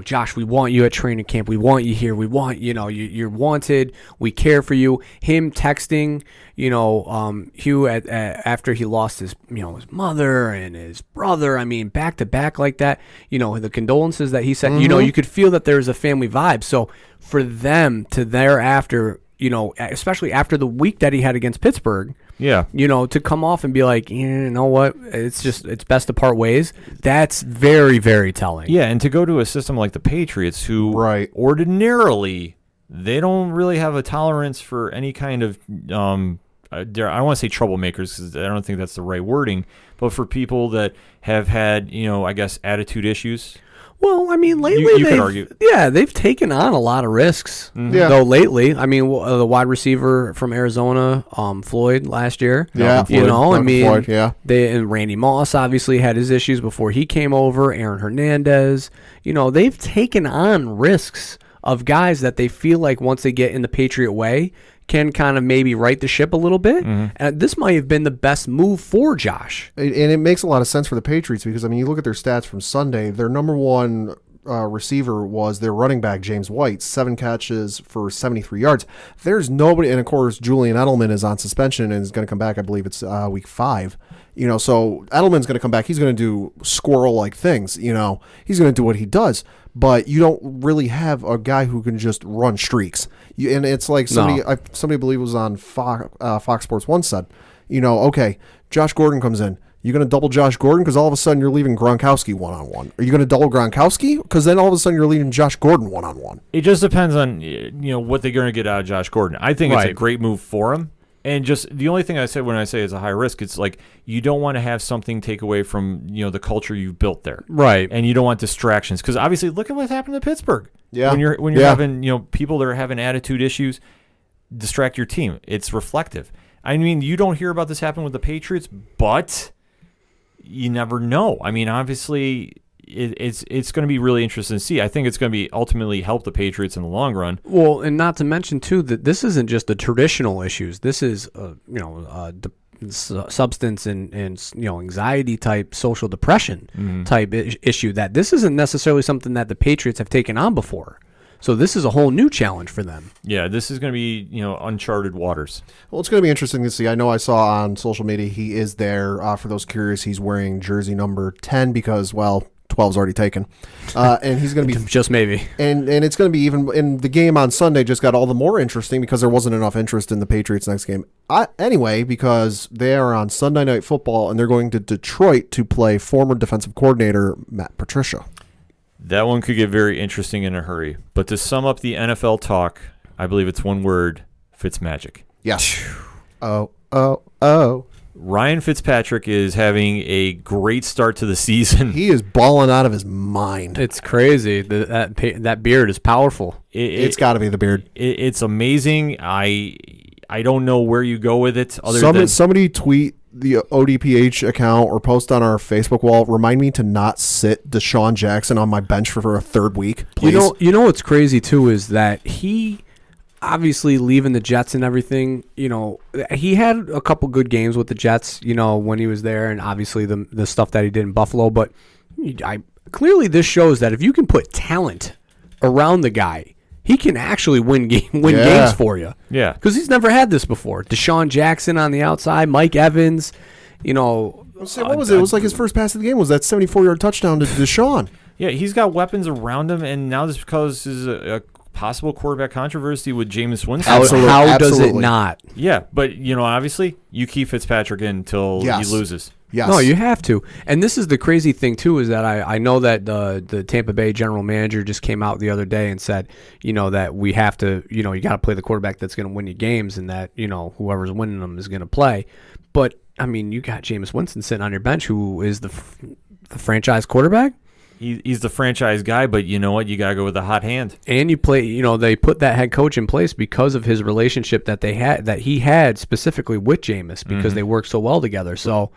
S3: Josh, we want you at training camp. We want you here. We want, you're wanted. We care for you. Him texting, Hugh after he lost his mother and his brother. Back to back like that. The condolences that he said.
S2: Mm-hmm.
S3: You could feel that there's a family vibe. So for them to thereafter, especially after the week that he had against Pittsburgh.
S1: Yeah.
S3: To come off and be like, you know what, it's best to part ways. That's very, very telling.
S1: Yeah, and to go to a system like the Patriots, who ordinarily they don't really have a tolerance for any kind of I don't want to say troublemakers because I don't think that's the right wording, but for people that have had, I guess, attitude issues.
S3: Well, I mean, lately
S1: you could argue.
S3: Yeah, they've taken on a lot of risks.
S2: Yeah.
S3: Though lately, I mean, the wide receiver from Arizona, Floyd last year.
S2: Yeah,
S3: Floyd,
S2: yeah.
S3: And Randy Moss obviously had his issues before he came over. Aaron Hernandez, they've taken on risks of guys that they feel like once they get in the Patriot way can kind of maybe right the ship a little bit. And this might have been the best move for Josh.
S2: And it makes a lot of sense for the Patriots because, I mean, you look at their stats from Sunday, their number one receiver was their running back, James White, 7 catches for 73 yards. There's nobody, and of course, Julian Edelman is on suspension and is going to come back, I believe it's week 5. So Edelman's going to come back. He's going to do squirrel-like things. He's going to do what he does. But you don't really have a guy who can just run streaks. And it's like somebody I believe was on Fox Sports 1 said, okay, Josh Gordon comes in. You're going to double Josh Gordon because all of a sudden you're leaving Gronkowski one-on-one. Are you going to double Gronkowski? Because then all of a sudden you're leaving Josh Gordon one-on-one.
S1: It just depends on what they're going to get out of Josh Gordon. I think it's a great move for him. And just the only thing I say when I say it's a high risk, it's like you don't want to have something take away from the culture you've built there,
S3: right?
S1: And you don't want distractions because obviously look at what happened to Pittsburgh.
S2: Yeah,
S1: when you're having people that are having attitude issues distract your team. It's reflective. I mean, you don't hear about this happen with the Patriots, but you never know. I mean, obviously. It's going to be really interesting to see. I think it's going to be ultimately help the Patriots in the long run.
S3: Well, and not to mention too that this isn't just the traditional issues. This is substance and anxiety type, social depression type issue. That this isn't necessarily something that the Patriots have taken on before. So this is a whole new challenge for them.
S1: Yeah, this is going to be uncharted waters.
S2: Well, it's going to be interesting to see. I know I saw on social media he is there. For those curious, he's wearing jersey number 10 because 12's already taken, and he's going to be
S3: just maybe,
S2: and it's going to be even. And the game on Sunday just got all the more interesting because there wasn't enough interest in the Patriots next game. Anyway, because they are on Sunday Night Football and they're going to Detroit to play former defensive coordinator Matt Patricia.
S1: That one could get very interesting in a hurry. But to sum up the NFL talk, I believe it's one word: Fitzmagic.
S2: Yes. Oh.
S1: Ryan Fitzpatrick is having a great start to the season.
S2: He is balling out of his mind.
S3: It's crazy. That beard is powerful.
S2: It's got to be the beard.
S1: It's amazing. I don't know where you go with it. Than
S2: somebody tweet the ODPH account or post on our Facebook wall. Remind me to not sit Deshaun Jackson on my bench for a third week, please.
S3: You know what's crazy too is that he. Obviously, leaving the Jets and everything, he had a couple good games with the Jets, when he was there, and obviously the stuff that he did in Buffalo. But clearly, this shows that if you can put talent around the guy, he can actually win games for you.
S1: Yeah,
S3: because he's never had this before. Deshaun Jackson on the outside, Mike Evans,
S2: what was it? It was like his first pass of the game was that 74-yard touchdown to Deshaun.
S1: Yeah, he's got weapons around him, and now this because is a possible quarterback controversy with Jameis Winston.
S3: How does it not?
S1: Yeah, but obviously you keep Fitzpatrick in until he loses.
S2: Yes.
S3: No, you have to. And this is the crazy thing too is that I know that the Tampa Bay general manager just came out the other day and said, that we have to, you got to play the quarterback that's going to win you games, and that whoever's winning them is going to play. But I mean, you got Jameis Winston sitting on your bench, who is the franchise quarterback.
S1: He's the franchise guy, but you know what? You got to go with the hot hand.
S3: And you play, they put that head coach in place because of his relationship that he had specifically with Jameis because they worked so well together. So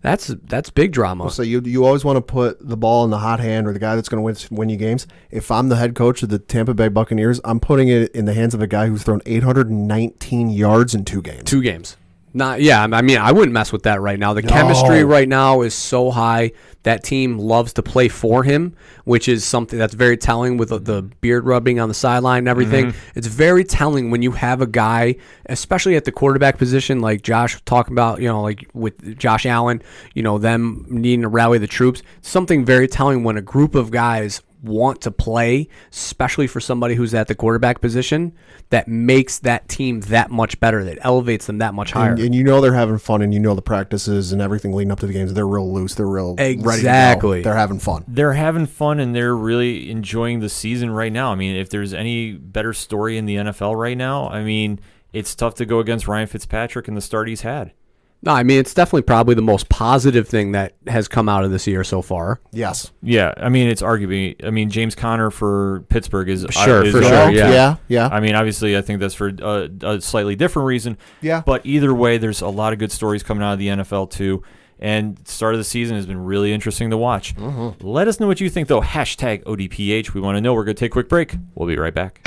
S3: that's big drama.
S2: So you always want to put the ball in the hot hand or the guy that's going to win you games. If I'm the head coach of the Tampa Bay Buccaneers, I'm putting it in the hands of a guy who's thrown 819 yards in 2 games.
S3: 2 games. I mean, I wouldn't mess with that right now. The chemistry right now is so high. That team loves to play for him, which is something that's very telling with the beard rubbing on the sideline and everything. It's very telling when you have a guy, especially at the quarterback position, like Josh talking about, like with Josh Allen, them needing to rally the troops. Something very telling when a group of guys want to play, especially for somebody who's at the quarterback position, that makes that team that much better, that elevates them that much higher.
S2: And you know they're having fun, and you know the practices and everything leading up to the games, they're real loose. They're real ready to go. They're having fun.
S1: They're having fun, and they're really enjoying the season right now. I mean, if there's any better story in the NFL right now, I mean, it's tough to go against Ryan Fitzpatrick and the start he's had.
S3: No, I mean, it's definitely probably the most positive thing that has come out of this year so far.
S2: Yes.
S1: Yeah, I mean, it's arguably. I mean, James Conner for Pittsburgh is
S3: sure.
S2: Yeah.
S1: I mean, obviously, I think that's for a slightly different reason.
S2: Yeah.
S1: But either way, there's a lot of good stories coming out of the NFL too. And start of the season has been really interesting to watch.
S2: Mm-hmm.
S1: Let us know what you think, though. Hashtag ODPH. We want to know. We're going to take a quick break. We'll be right back.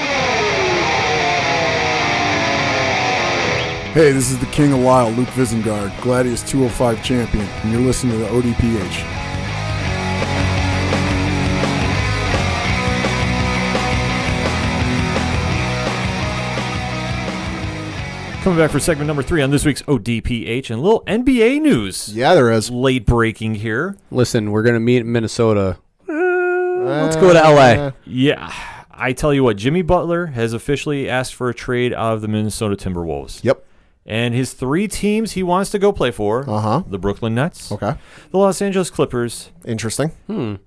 S5: Hey, this is the King of Lyle, Luke Visengard, Gladius 205 champion, and you're listening to the ODPH.
S1: Coming back for segment number 3 on this week's ODPH and a little NBA news.
S2: Yeah, there is.
S1: Late breaking here.
S3: Listen, we're going to meet in Minnesota. Let's go to L.A.
S1: Yeah. I tell you what, Jimmy Butler has officially asked for a trade out of the Minnesota Timberwolves.
S2: Yep.
S1: And his 3 teams he wants to go play for, the Brooklyn Nets,
S2: Okay.
S1: the Los Angeles Clippers,
S2: Interesting.
S1: and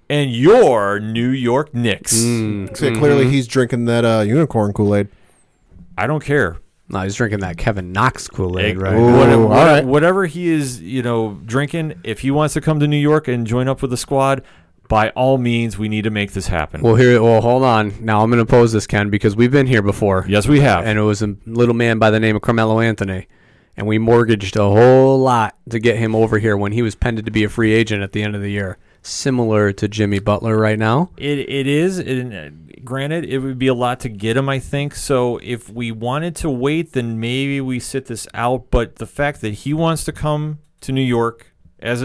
S1: your New York Knicks.
S2: So clearly he's drinking that unicorn Kool-Aid.
S1: I don't care.
S3: No, he's drinking that Kevin Knox Kool-Aid, right?
S2: Ooh, all right.
S1: Whatever he is, drinking, if he wants to come to New York and join up with the squad, by all means, we need to make this happen.
S3: Well, hold on. Now I'm going to pose this, Ken, because we've been here before.
S1: Yes, we have.
S3: And it was a little man by the name of Carmelo Anthony. And we mortgaged a whole lot to get him over here when he was pended to be a free agent at the end of the year. Similar to Jimmy Butler right now.
S1: It is. Granted, it would be a lot to get him, I think. So if we wanted to wait, then maybe we sit this out. But the fact that he wants to come to New York, I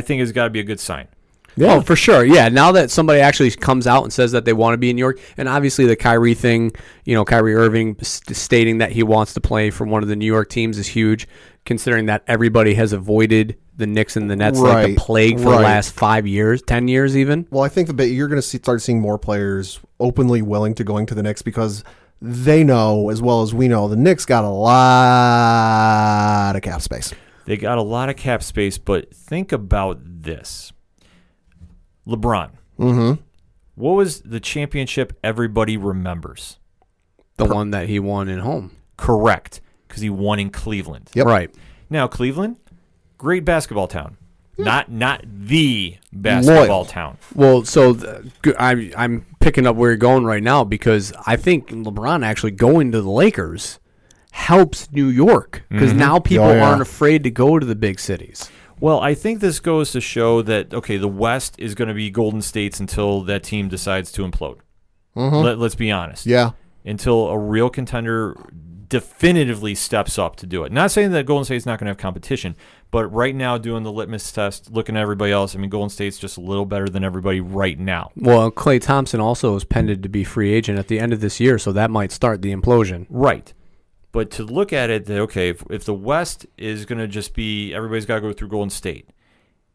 S1: think has got to be a good sign.
S3: Yeah. Oh, for sure. Yeah. Now that somebody actually comes out and says that they want to be in New York, and obviously the Kyrie thing, Kyrie Irving stating that he wants to play for one of the New York teams is huge, considering that everybody has avoided the Knicks and the Nets like the plague for the last 5 years, 10 years even.
S2: Well, I think you're going to start seeing more players openly willing to going to the Knicks because they know, as well as we know, the Knicks got a lot of cap space.
S1: They got a lot of cap space, but think about this. LeBron.
S2: Mm-hmm.
S1: What was the championship everybody remembers?
S3: The one that he won at home.
S1: Correct, because he won in Cleveland.
S2: Yep.
S3: Right.
S1: Now, Cleveland, great basketball town. Not the basketball town.
S3: Well, so I'm picking up where you're going right now because I think LeBron actually going to the Lakers helps New York because now people aren't afraid to go to the big cities.
S1: Well, I think this goes to show that, okay, the West is going to be Golden State's until that team decides to implode. Let's be honest.
S2: Yeah.
S1: Until a real contender definitively steps up to do it. Not saying that Golden State's not going to have competition, but right now doing the litmus test, looking at everybody else, I mean, Golden State's just a little better than everybody right now.
S3: Well, Klay Thompson also is pended to be free agent at the end of this year, so that might start the implosion.
S1: Right. But to look at it, that okay, if the West is going to just be, everybody's got to go through Golden State.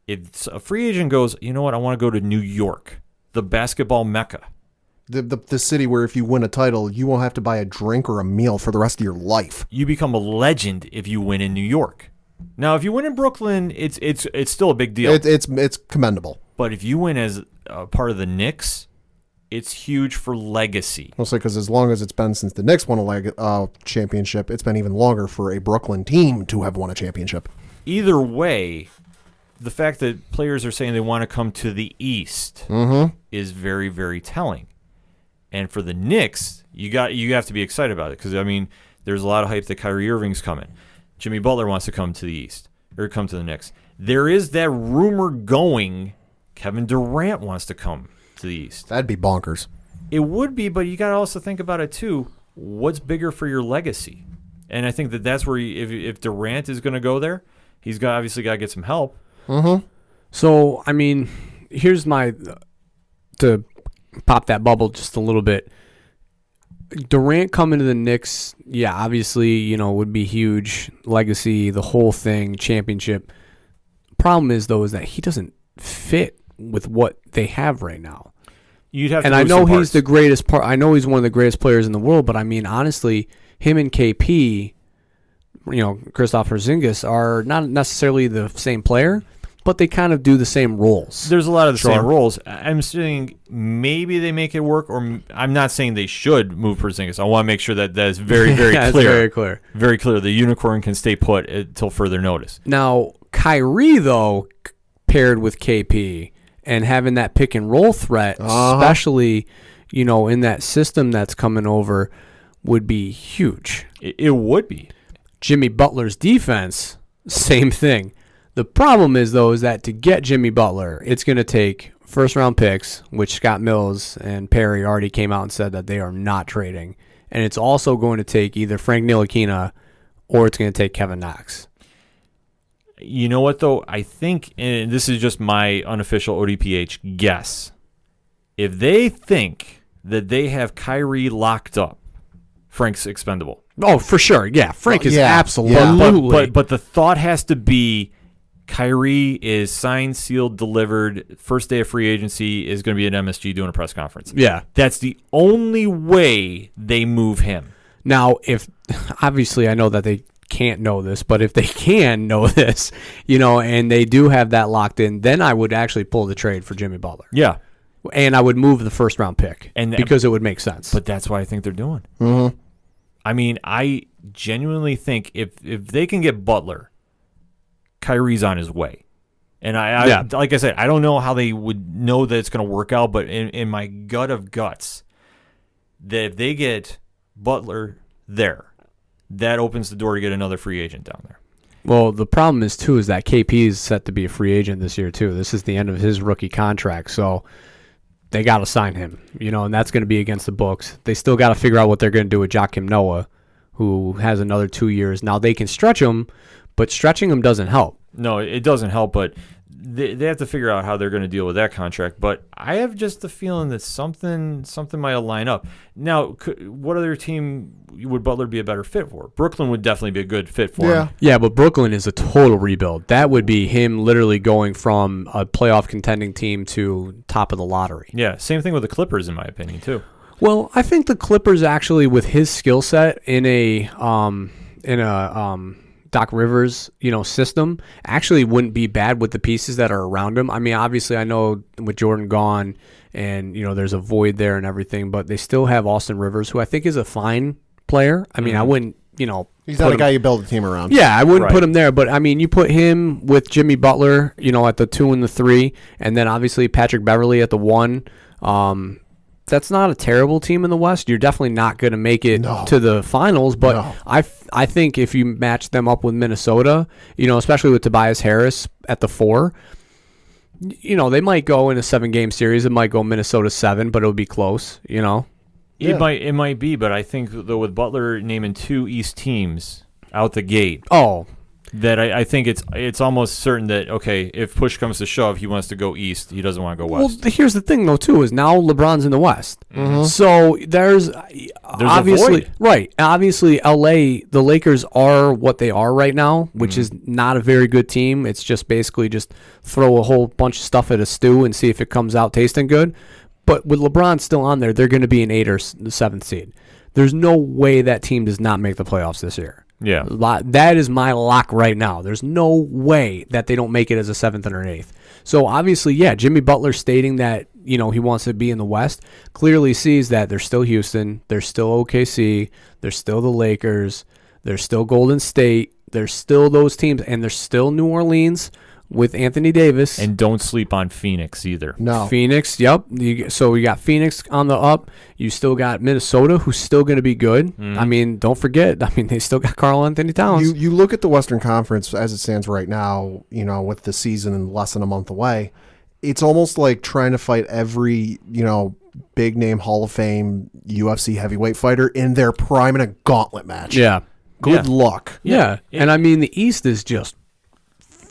S1: If a free agent goes, you know what, I want to go to New York, the basketball mecca.
S2: The city where if you win a title, you won't have to buy a drink or a meal for the rest of your life.
S1: You become a legend if you win in New York. Now, if you win in Brooklyn, it's still a big deal.
S2: It's commendable.
S1: But if you win as a part of the Knicks, it's huge for legacy.
S2: Mostly because as long as it's been since the Knicks won a championship, it's been even longer for a Brooklyn team to have won a championship.
S1: Either way, the fact that players are saying they want to come to the East is very, very telling. And for the Knicks, you have to be excited about it because, I mean, there's a lot of hype that Kyrie Irving's coming. Jimmy Butler wants to come to the East or come to the Knicks. There is that rumor going Kevin Durant wants to come to the East.
S2: That'd be bonkers.
S1: It would be, but you got to also think about it too. What's bigger for your legacy? And I think that's where if Durant is going to go there, he's obviously got to get some help.
S3: So, I mean, here's to pop that bubble just a little bit. Durant coming to the Knicks, yeah, obviously, would be huge. Legacy, the whole thing, championship. Problem is, though, is that he doesn't fit with what they have right now.
S1: You'd have to
S3: And I
S1: move
S3: know
S1: some
S3: he's
S1: parts.
S3: the greatest part. I know he's one of the greatest players in the world, but I mean, honestly, him and KP, Kristaps Porzingis are not necessarily the same player, but they kind of do the same roles.
S1: There's a lot of the
S3: Sure.
S1: same roles. I'm saying maybe they make it work, or I'm not saying they should move Porzingis. I want to make sure that is very, very
S3: Yeah, it's
S1: clear.
S3: very clear.
S1: Very clear. The unicorn can stay put until further notice.
S3: Now, Kyrie, though, paired with KP and having that pick and roll threat, especially, in that system that's coming over, would be huge.
S1: It would be.
S3: Jimmy Butler's defense, same thing. The problem is, though, is that to get Jimmy Butler, it's going to take first-round picks, which Scott Mills and Perry already came out and said that they are not trading. And it's also going to take either Frank Ntilikina or it's going to take Kevin Knox.
S1: You know what, though? I think, and this is just my unofficial ODPH guess, if they think that they have Kyrie locked up, Frank's expendable.
S3: Oh, for sure. Yeah, Frank is
S2: yeah.
S3: absolutely.
S1: But the thought has to be Kyrie is signed, sealed, delivered. First day of free agency is going to be at MSG doing a press conference.
S3: Yeah.
S1: That's the only way they move him.
S3: Now, if obviously I know that they can't know this, but if they can know this, and they do have that locked in, then I would actually pull the trade for Jimmy Butler.
S1: Yeah.
S3: And I would move the first round pick because it would make sense.
S1: But that's what I think they're doing.
S2: Mm-hmm.
S1: I mean, I genuinely think if they can get Butler, Kyrie's on his way. And I like I said, I don't know how they would know that it's going to work out, but in my gut of guts, that if they get Butler there, that opens the door to get another free agent down there.
S3: Well, the problem is, too, is that KP is set to be a free agent this year, too. This is the end of his rookie contract, so they got to sign him, and that's going to be against the books. They still got to figure out what they're going to do with Joakim Noah, who has another 2 years. Now, they can stretch him, but stretching him doesn't help.
S1: No, it doesn't help, but they have to figure out how they're going to deal with that contract. But I have just the feeling that something might line up. Now, what other team would Butler be a better fit for? Brooklyn would definitely be a good fit for him.
S3: Yeah, but Brooklyn is a total rebuild. That would be him literally going from a playoff contending team to top of the lottery.
S1: Yeah, same thing with the Clippers, in my opinion, too.
S3: Well, I think the Clippers actually, with his skill set in a Doc Rivers, system, actually wouldn't be bad with the pieces that are around him. I mean, obviously, I know with Jordan gone and, there's a void there and everything, but they still have Austin Rivers, who I think is a fine player. I mean, I wouldn't,
S2: He's not a guy you build a team around.
S3: Yeah, I wouldn't
S1: Right.
S3: put him there, but I mean, you put him with Jimmy Butler, at the 2 and the 3, and then obviously Patrick Beverley at the 1. That's not a terrible team in the West. You're definitely not going to make it to the finals, but
S2: No.
S3: I think if you match them up with Minnesota, especially with Tobias Harris at the 4, they might go in a 7-game series. It might go Minnesota 7, but it'll be close,
S2: Yeah.
S1: It might be, but I think, though, with Butler naming 2 East teams out the gate,
S3: Oh,
S1: that I think it's almost certain that, okay, if push comes to shove, he wants to go East. He doesn't want to go West.
S3: well, here's the thing, though, too, is now LeBron's in the West. So there's obviously
S1: a void.
S3: right. Obviously, LA, the Lakers are what they are right now, which is not a very good team. It's just basically just throw a whole bunch of stuff at a stew and see if it comes out tasting good. But with LeBron still on there, they're going to be an 8 or 7th seed. There's no way that team does not make the playoffs this year.
S1: Yeah.
S3: That is my lock right now. There's no way that they don't make it as a 7th or an 8th. So obviously, yeah, Jimmy Butler stating that, he wants to be in the West clearly sees that there's still Houston, there's still OKC, there's still the Lakers, there's still Golden State, there's still those teams, and there's still New Orleans with Anthony Davis.
S1: And don't sleep on Phoenix either.
S2: No.
S3: Phoenix, yep. So you got Phoenix on the up. You still got Minnesota, who's still going to be good. I mean, don't forget. I mean, they still got Karl Anthony Towns.
S2: You look at the Western Conference as it stands right now, with the season less than a month away, it's almost like trying to fight every, big name Hall of Fame UFC heavyweight fighter in their prime in a gauntlet match.
S3: Yeah.
S2: Good luck.
S3: Yeah. And I mean, the East is just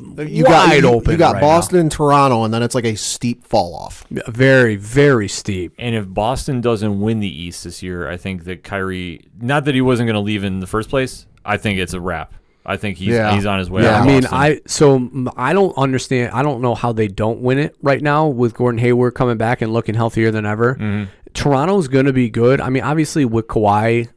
S2: You
S3: wide open.
S2: You got
S3: right
S2: Boston and Toronto, and then it's like a steep fall off.
S3: now. Very, very steep.
S1: And if Boston doesn't win the East this year, I think that Kyrie, not that he wasn't going to leave in the first place, I think it's a wrap. I think he's on his way.
S2: Yeah,
S1: out
S3: I
S1: of
S3: mean,
S1: Boston.
S3: I don't understand. I don't know how they don't win it right now with Gordon Hayward coming back and looking healthier than ever.
S1: Mm-hmm.
S3: Toronto's going to be good. I mean, obviously with Kawhi,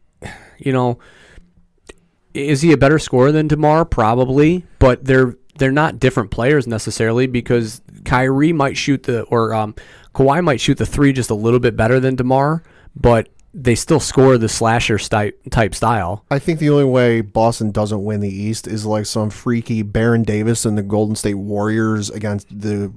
S3: is he a better scorer than DeMar? Probably, but they're not different players necessarily because Kawhi might shoot the three just a little bit better than DeMar, but they still score the slasher type style.
S2: I think the only way Boston doesn't win the East is like some freaky Baron Davis and the Golden State Warriors against the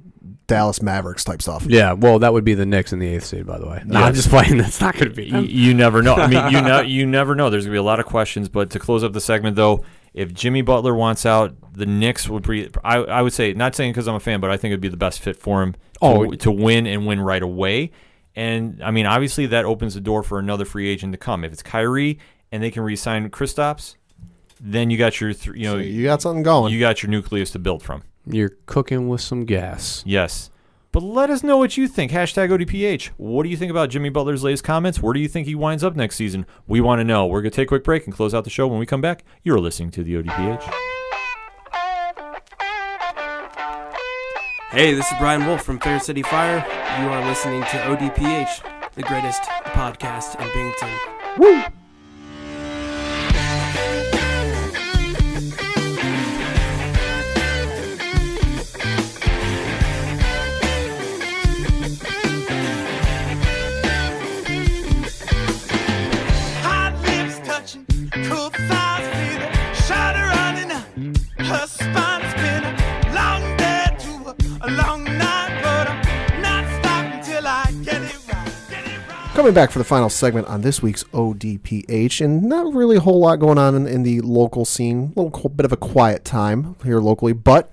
S2: Dallas Mavericks type stuff.
S3: Yeah, well, that would be the Knicks in the 8th seed, by the way. No, I'm just playing. That's not going to be.
S1: You never know. I mean, you never know. There's going to be a lot of questions. But to close up the segment, though, if Jimmy Butler wants out, the Knicks would be. I would say, not saying because I'm a fan, but I think it would be the best fit for him to win and win right away. And I mean, obviously, that opens the door for another free agent to come. If it's Kyrie and they can re-sign Kristaps, then you got your,
S2: you got something going.
S1: You got your nucleus to build from.
S3: You're cooking with some gas.
S1: Yes. But let us know what you think. Hashtag ODPH. What do you think about Jimmy Butler's latest comments? Where do you think he winds up next season? We want to know. We're going to take a quick break and close out the show. When we come back, you're listening to the ODPH.
S6: Hey, this is Brian Wolf from Fair City Fire. You are listening to ODPH, the greatest podcast in Binghamton.
S2: Woo! Coming back for the final segment on this week's ODPH, and not really a whole lot going on in the local scene. A little bit of a quiet time here locally, but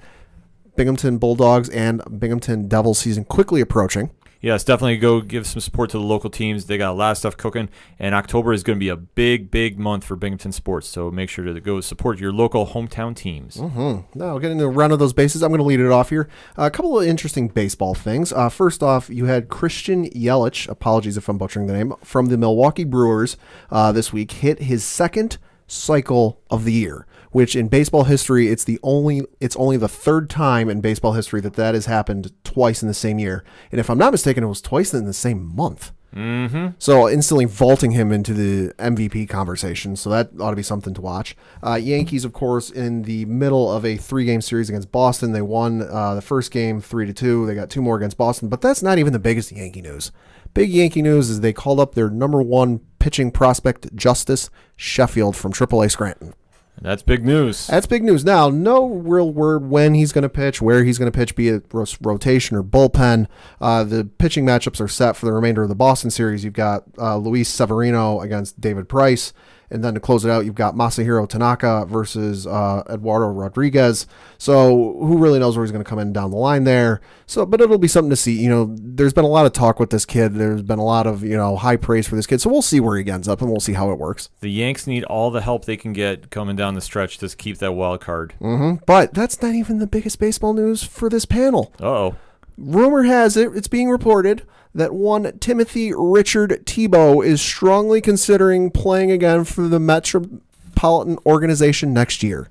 S2: Binghamton Bulldogs and Binghamton Devils season quickly approaching.
S1: Yes, definitely go give some support to the local teams. They got a lot of stuff cooking, and October is going to be a big, big month for Binghamton sports, so make sure to go support your local hometown teams.
S2: Mm-hmm. Now, getting to the round of those bases, I'm going to lead it off here. A couple of interesting baseball things. First off, you had Christian Yelich, apologies if I'm butchering the name, from the Milwaukee Brewers this week, hit his second cycle of the year, which in baseball history, it's only the third time in baseball history that has happened twice in the same year. And if I'm not mistaken, it was twice in the same month.
S1: Mm-hmm.
S2: So instantly vaulting him into the MVP conversation. So that ought to be something to watch. Yankees, of course, in the middle of a 3-game series against Boston. They won the first game 3-2. They got 2 more against Boston. But that's not even the biggest Yankee news. Big Yankee news is they called up their number 1 pitching prospect, Justice Sheffield from AAA Scranton.
S1: That's big news.
S2: That's big news. Now, no real word when he's going to pitch, where he's going to pitch, be it rotation or bullpen. The pitching matchups are set for the remainder of the Boston series. You've got Luis Severino against David Price. And then to close it out, you've got Masahiro Tanaka versus Eduardo Rodriguez. So who really knows where he's going to come in down the line there. So, but it'll be something to see. There's been a lot of talk with this kid. There's been a lot of, high praise for this kid. So we'll see where he ends up and we'll see how it works.
S1: The Yanks need all the help they can get coming down the stretch to keep that wild card.
S2: Mm-hmm. But that's not even the biggest baseball news for this panel.
S1: Uh-oh.
S2: Rumor has it's being reported that one Timothy Richard Tebow is strongly considering playing again for the Metropolitan Organization next year.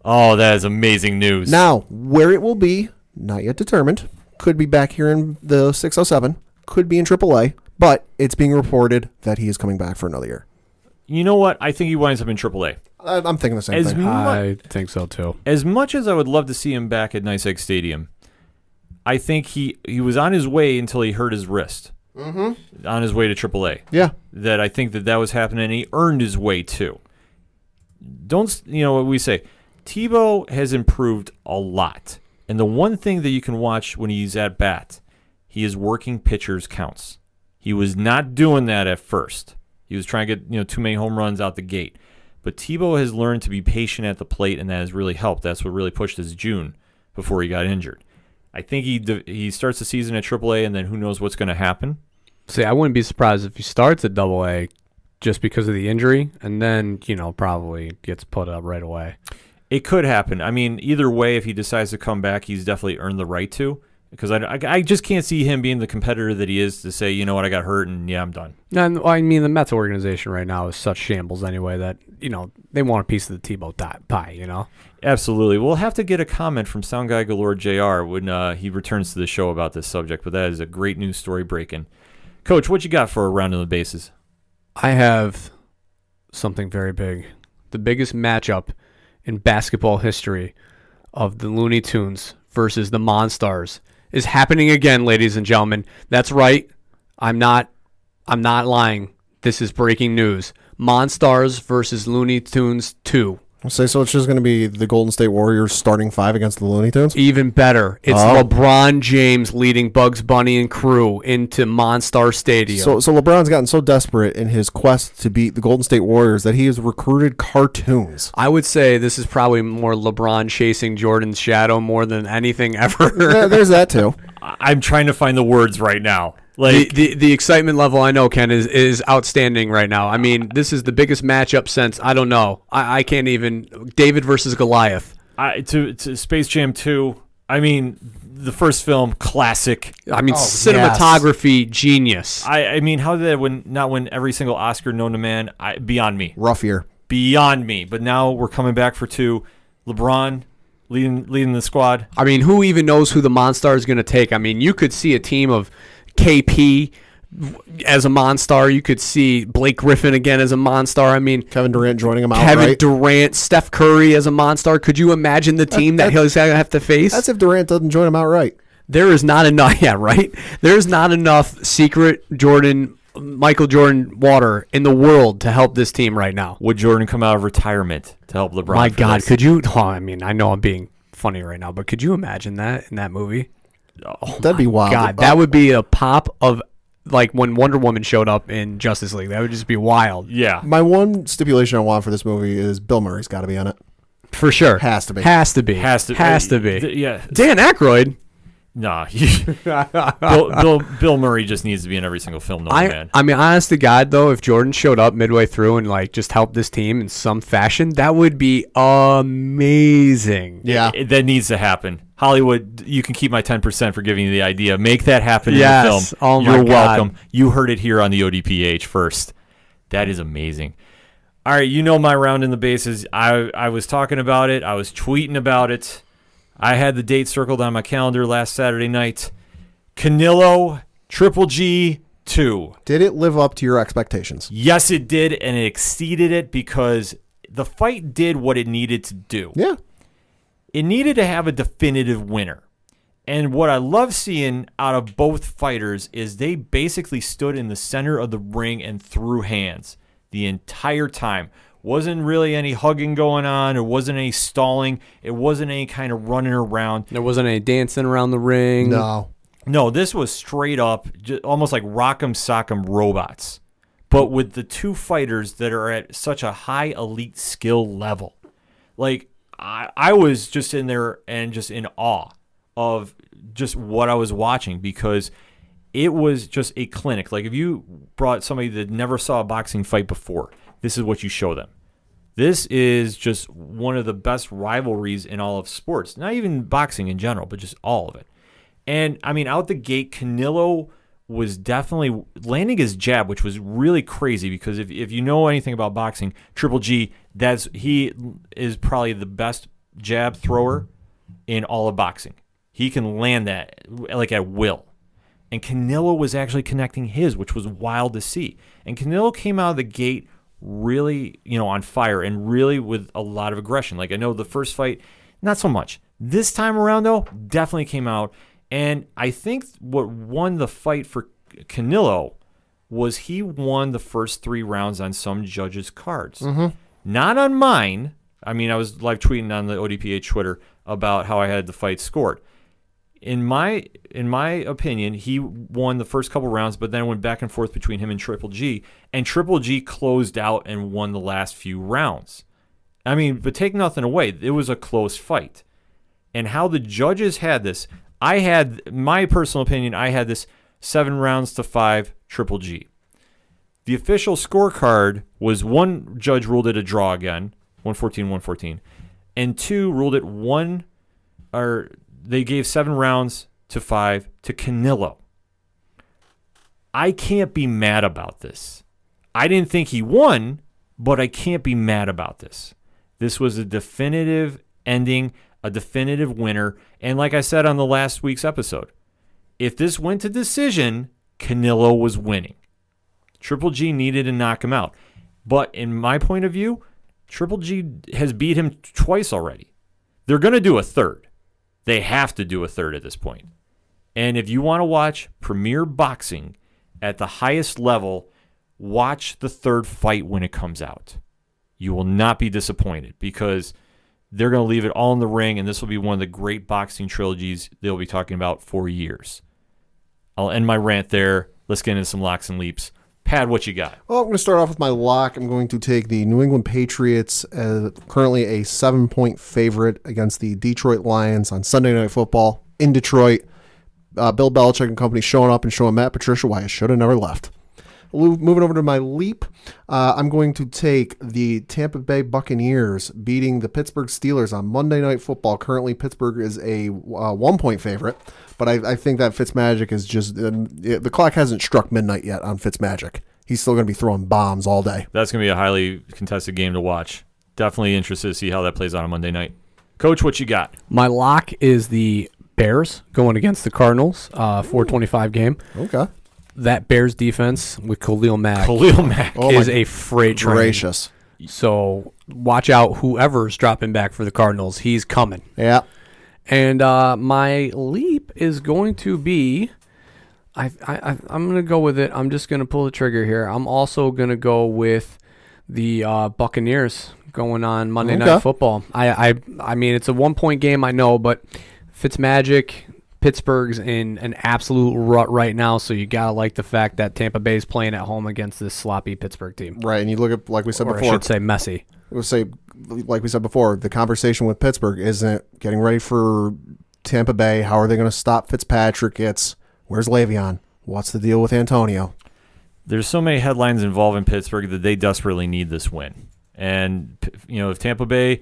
S1: Oh, that is amazing news.
S2: Now, where it will be, not yet determined. Could be back here in the 607. Could be in AAA. But it's being reported that he is coming back for another year.
S1: You know what? I think he winds up in AAA.
S2: I'm thinking the same thing.
S3: I think so, too.
S1: As much as I would love to see him back at Nice Egg Stadium, I think he was on his way until he hurt his wrist. Mm-hmm. On his way to AAA.
S2: Yeah.
S1: That I think that was happening, and he earned his way too. What we say, Tebow has improved a lot. And the one thing that you can watch when he's at bat, he is working pitchers' counts. He was not doing that at first. He was trying to get too many home runs out the gate. But Tebow has learned to be patient at the plate, and that has really helped. That's what really pushed his June before he got injured. I think he starts the season at AAA, and then who knows what's going to happen.
S3: See, I wouldn't be surprised if he starts at AA just because of the injury, and then, probably gets put up right away.
S1: It could happen. I mean, either way, if he decides to come back, he's definitely earned the right to. Because I just can't see him being the competitor that he is to say, you know what, I got hurt, and yeah, I'm done.
S3: And I mean, the Mets organization right now is such shambles anyway that, they want a piece of the Tebow pie, you know?
S1: Absolutely. We'll have to get a comment from Sound Guy Galore JR when he returns to the show about this subject, but that is a great news story breaking. Coach, what you got for a round of the bases?
S3: I have something very big. The biggest matchup in basketball history of the Looney Tunes versus the Monstars is happening again, ladies and gentlemen. That's right. I'm not lying. This is breaking news. Monstars versus Looney Tunes 2.
S2: So it's just going to be the Golden State Warriors starting 5 against the Looney Tunes?
S3: Even better. It's LeBron James leading Bugs Bunny and crew into Monstar Stadium.
S2: So LeBron's gotten so desperate in his quest to beat the Golden State Warriors that he has recruited cartoons.
S3: I would say this is probably more LeBron chasing Jordan's shadow more than anything ever.
S2: There's that too.
S1: I'm trying to find the words right now. Like
S3: the excitement level, I know, Ken, is outstanding right now. I mean, this is the biggest matchup since, I don't know. I can't even. David versus Goliath.
S1: To Space Jam 2, I mean, the first film, classic.
S3: I mean, cinematography, genius.
S1: I mean, how did that not win every single Oscar known to man? Beyond me.
S2: Rough year.
S1: Beyond me. But now we're coming back for 2. LeBron leading the squad.
S3: I mean, who even knows who the Monstar is going to take? I mean, you could see a team of KP as a Monstar. You could see Blake Griffin again as a Monstar. I mean,
S2: Kevin Durant joining him out.
S3: Durant, Steph Curry as a Monstar. Could you imagine the team that he'll have to face?
S2: That's if Durant doesn't join him outright.
S3: There is not enough. Yeah, right. There's not enough secret Michael Jordan water in the world to help this team right now.
S1: Would Jordan come out of retirement to help LeBron?
S3: My God, could you? Oh, I mean, I know I'm being funny right now, but could you imagine that in that movie?
S2: Oh, that'd be wild.
S3: God, that would be a pop of like when Wonder Woman showed up in Justice League. That would just be wild.
S1: Yeah.
S2: My one stipulation I want for this movie is Bill Murray's got to be on it.
S3: For sure.
S2: Has to be.
S3: Has to be.
S1: Yeah.
S3: Dan Aykroyd.
S1: Nah. Bill Murray just needs to be in every single film, man.
S3: I mean, honest to God, though, if Jordan showed up midway through and like just helped this team in some fashion, that would be amazing.
S2: Yeah.
S1: That needs to happen. Hollywood, you can keep my 10% for giving you the idea. Make that happen in the film.
S3: Oh my
S1: You're
S3: God.
S1: welcome. You heard it here on the ODPH first. That is amazing. All right, you know my round in the bases. I was talking about it. I was tweeting about it. I had the date circled on my calendar last Saturday night. Canelo Triple G 2.
S2: Did it live up to your expectations?
S1: Yes, it did, and it exceeded it because the fight did what it needed to do.
S2: Yeah.
S1: It needed to have a definitive winner. And what I love seeing out of both fighters is they basically stood in the center of the ring and threw hands the entire time. Wasn't really any hugging going on. There wasn't any stalling. It wasn't any kind of running around.
S3: There wasn't any dancing around the ring.
S2: No,
S1: this was straight up, just almost like Rock'em Sock'em Robots, but with the two fighters that are at such a high elite skill level. Like, I was just in there and just in awe of just what I was watching because it was just a clinic. Like, if you brought somebody that never saw a boxing fight before, this is what you show them. This is just one of the best rivalries in all of sports. Not even boxing in general, but just all of it. And, I mean, out the gate, Canelo was definitely landing his jab, which was really crazy because if you know anything about boxing, Triple G, he is probably the best jab thrower in all of boxing. He can land that like at will. And Canelo was actually connecting his, which was wild to see. And Canelo came out of the gate really, on fire and really with a lot of aggression. Like, I know the first fight, not so much. This time around, though, definitely came out. And I think what won the fight for Canelo was he won the first 3 rounds on some judges' cards. Mm-hmm. Not on mine. I mean, I was live tweeting on the ODPH Twitter about how I had the fight scored. In my opinion, he won the first couple rounds, but then it went back and forth between him and Triple G. And Triple G closed out and won the last few rounds. I mean, but take nothing away. It was a close fight. And how the judges had this, my personal opinion, I had this 7-5 Triple G. The official scorecard was 1 judge ruled it a draw again, 114-114, and 2 ruled it they gave 7 rounds to 5 to Canelo. I can't be mad about this. I didn't think he won, but I can't be mad about this. This was a definitive ending, a definitive winner. And like I said on the last week's episode, if this went to decision, Canelo was winning. Triple G needed to knock him out. But in my point of view, Triple G has beat him twice already. They're going to do a third. They have to do a third at this point. And if you want to watch premier boxing at the highest level, watch the third fight when it comes out. You will not be disappointed because they're going to leave it all in the ring, and this will be one of the great boxing trilogies they'll be talking about for years. I'll end my rant there. Let's get into some locks and leaps. Pad, what you got?
S2: Well, I'm going to start off with my lock. I'm going to take the New England Patriots, currently a 7-point favorite against the Detroit Lions on Sunday Night Football in Detroit. Bill Belichick and company showing up and showing Matt Patricia why I should have never left. Moving over to my leap, I'm going to take the Tampa Bay Buccaneers beating the Pittsburgh Steelers on Monday Night Football. Currently, Pittsburgh is a 1-point favorite, but I think that Fitzmagic is just the clock hasn't struck midnight yet on Fitzmagic. He's still going to be throwing bombs all day.
S1: That's going to be a highly contested game to watch. Definitely interested to see how that plays out on Monday night. Coach, what you got?
S3: My lock is the Bears going against the Cardinals, 425 game.
S2: Okay.
S3: That Bears defense with Khalil Mack
S1: Oh
S3: is a freight train.
S2: Gracious.
S3: So watch out, whoever's dropping back for the Cardinals, he's coming.
S2: Yeah.
S3: And my leap is going to be, I'm going to go with it. I'm just going to pull the trigger here. I'm also going to go with the Buccaneers going on Monday Night Football. I mean, it's a 1-point game, I know, but Fitzmagic, Pittsburgh's in an absolute rut right now, so you got to like the fact that Tampa Bay is playing at home against this sloppy Pittsburgh team.
S2: Right, and you look at, like we said
S3: Or
S2: before.
S3: I should say messy.
S2: Like we said before, the conversation with Pittsburgh isn't getting ready for Tampa Bay. How are they going to stop Fitzpatrick? It's where's Le'Veon? What's the deal with Antonio?
S1: There's so many headlines involving Pittsburgh that they desperately need this win. And, if Tampa Bay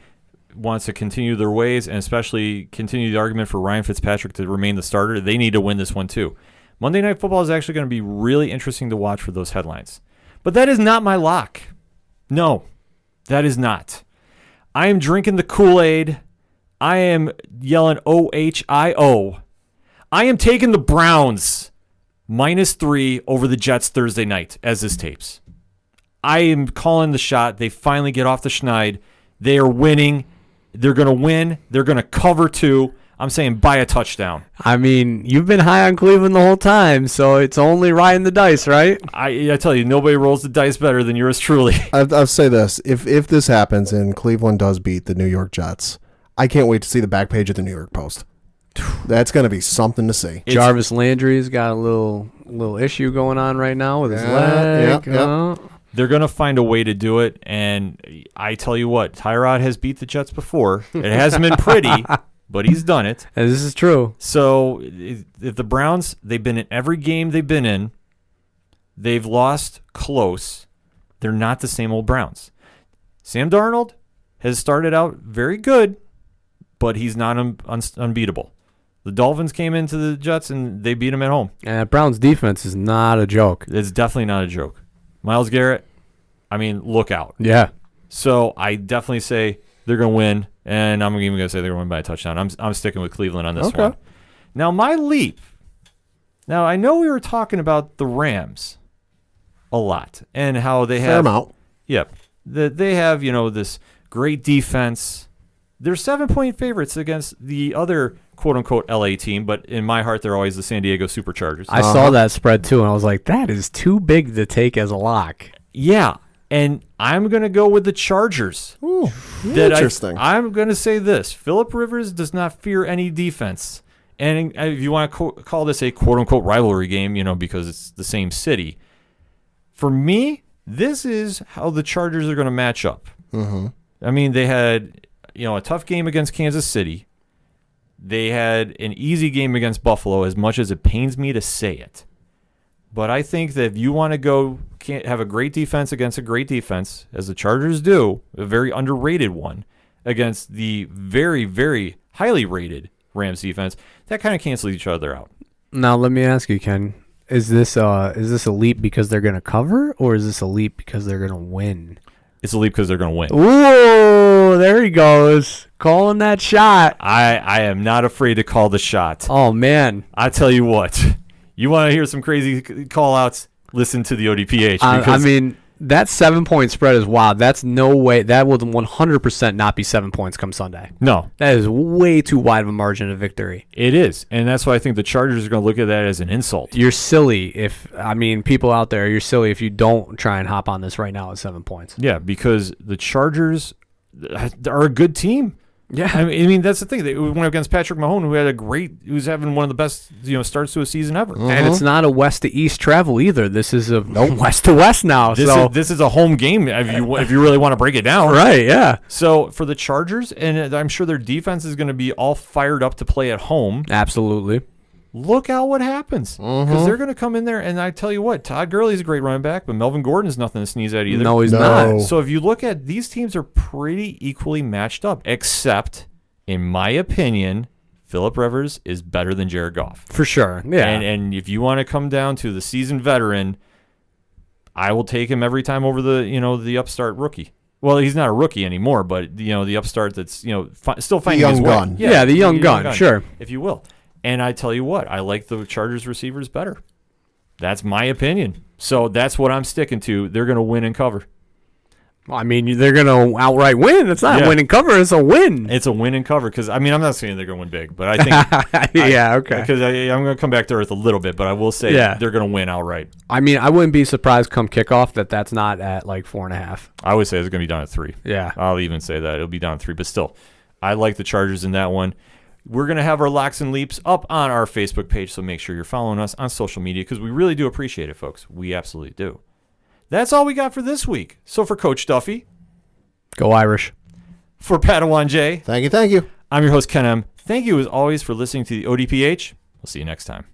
S1: wants to continue their ways and especially continue the argument for Ryan Fitzpatrick to remain the starter, they need to win this one too. Monday Night Football is actually going to be really interesting to watch for those headlines. But that is not my lock. No, that is not. I am drinking the Kool-Aid. I am yelling OHIO. I am taking the Browns -3 over the Jets Thursday night as this tapes. I am calling the shot. They finally get off the schneid. They are winning. They're going to win. They're going to cover too. I'm saying by a touchdown.
S3: I mean, you've been high on Cleveland the whole time, so it's only riding the dice, right?
S1: I tell you, nobody rolls the dice better than yours truly.
S2: I'll say this. If this happens and Cleveland does beat the New York Jets, I can't wait to see the back page of the New York Post. That's going to be something to see.
S3: Jarvis Landry's got a little issue going on right now with his leg.
S2: Yep.
S1: They're going to find a way to do it, and I tell you what, Tyrod has beat the Jets before. It hasn't been pretty, but he's done it.
S3: And this is true.
S1: So if the Browns, they've been in every game they've been in. They've lost close. They're not the same old Browns. Sam Darnold has started out very good, but he's not unbeatable. The Dolphins came into the Jets, and they beat them at home.
S3: And Browns defense is not a joke.
S1: It's definitely not a joke. Myles Garrett, I mean, look out.
S3: Yeah.
S1: So I definitely say they're going to win, and I'm even going to say they're going to win by a touchdown. I'm sticking with Cleveland on this one. Now, my leap. Now, I know we were talking about the Rams a lot and how they have.
S2: Fair amount.
S1: Yep. They have, this great defense. They're 7-point favorites against the other quote-unquote LA team, but in my heart, they're always the San Diego Superchargers.
S3: I saw that spread, too, and I was like, that is too big to take as a lock.
S1: Yeah, and I'm going to go with the Chargers.
S2: Ooh, interesting.
S1: I'm going to say this. Phillip Rivers does not fear any defense. And if you want to call this a quote-unquote rivalry game, because it's the same city, for me, this is how the Chargers are going to match up.
S2: Mm-hmm.
S1: I mean, they had a tough game against Kansas City. They had an easy game against Buffalo, as much as it pains me to say it. But I think that if you want to have a great defense against a great defense, as the Chargers do, a very underrated one, against the very, very highly rated Rams defense, that kind of cancels each other out.
S3: Now, let me ask you, Ken, is this a leap because they're going to cover, or is this a leap because they're going to win?
S1: It's a leap because they're going to win.
S3: Ooh, there he goes. Calling that shot.
S1: I am not afraid to call the shot.
S3: Oh, man.
S1: I tell you what, you want to hear some crazy call-outs? Listen to the ODPH.
S3: I mean, that 7-point spread is wild. That's no way. That will 100% not be 7 points come Sunday.
S1: No.
S3: That is way too wide of a margin of victory.
S1: It is. And that's why I think the Chargers are going to look at that as an insult.
S3: You're silly people out there, you're silly if you don't try and hop on this right now at 7 points.
S1: Yeah, because the Chargers are a good team.
S3: Yeah.
S1: I mean that's the thing. They went against Patrick Mahone, who's having one of the best starts to a season ever.
S3: And it's not a west to east travel either. This is a west to west now.
S1: This is a home game if you really want to break it down.
S3: Right, yeah.
S1: So for the Chargers, and I'm sure their defense is going to be all fired up to play at home.
S3: Absolutely.
S1: Look out what happens. Because they're going to come in there, and I tell you what, Todd Gurley's a great running back, but Melvin Gordon is nothing to sneeze at either.
S3: No, he's not.
S1: So if you look at these teams are pretty equally matched up, except, in my opinion, Phillip Rivers is better than Jared Goff.
S3: For sure, yeah.
S1: And if you want to come down to the seasoned veteran, I will take him every time over the upstart rookie. Well, he's not a rookie anymore, but the upstart that's still finding his way.
S2: Gun.
S3: Yeah, the young gun, sure.
S1: If you will. And I tell you what, I like the Chargers receivers better. That's my opinion. So that's what I'm sticking to. They're going to win and cover.
S3: Well, I mean, they're going to outright win. It's not a win and cover. It's a win.
S1: It's a win and cover because, I'm not saying they're going to win big, but I think.
S3: Yeah, okay.
S1: Because I'm going to come back to earth a little bit, but I will say they're going to win outright.
S3: I mean, I wouldn't be surprised come kickoff that's not at like 4.5.
S1: I would say it's going to be down at 3.
S3: Yeah.
S1: I'll even say that. It'll be down at 3, but still, I like the Chargers in that one. We're going to have our locks and leaps up on our Facebook page, so make sure you're following us on social media because we really do appreciate it, folks. We absolutely do. That's all we got for this week. So for Coach Duffy.
S3: Go Irish.
S1: For Padawan J.
S2: Thank you.
S1: I'm your host, Ken M. Thank you, as always, for listening to the ODPH. We'll see you next time.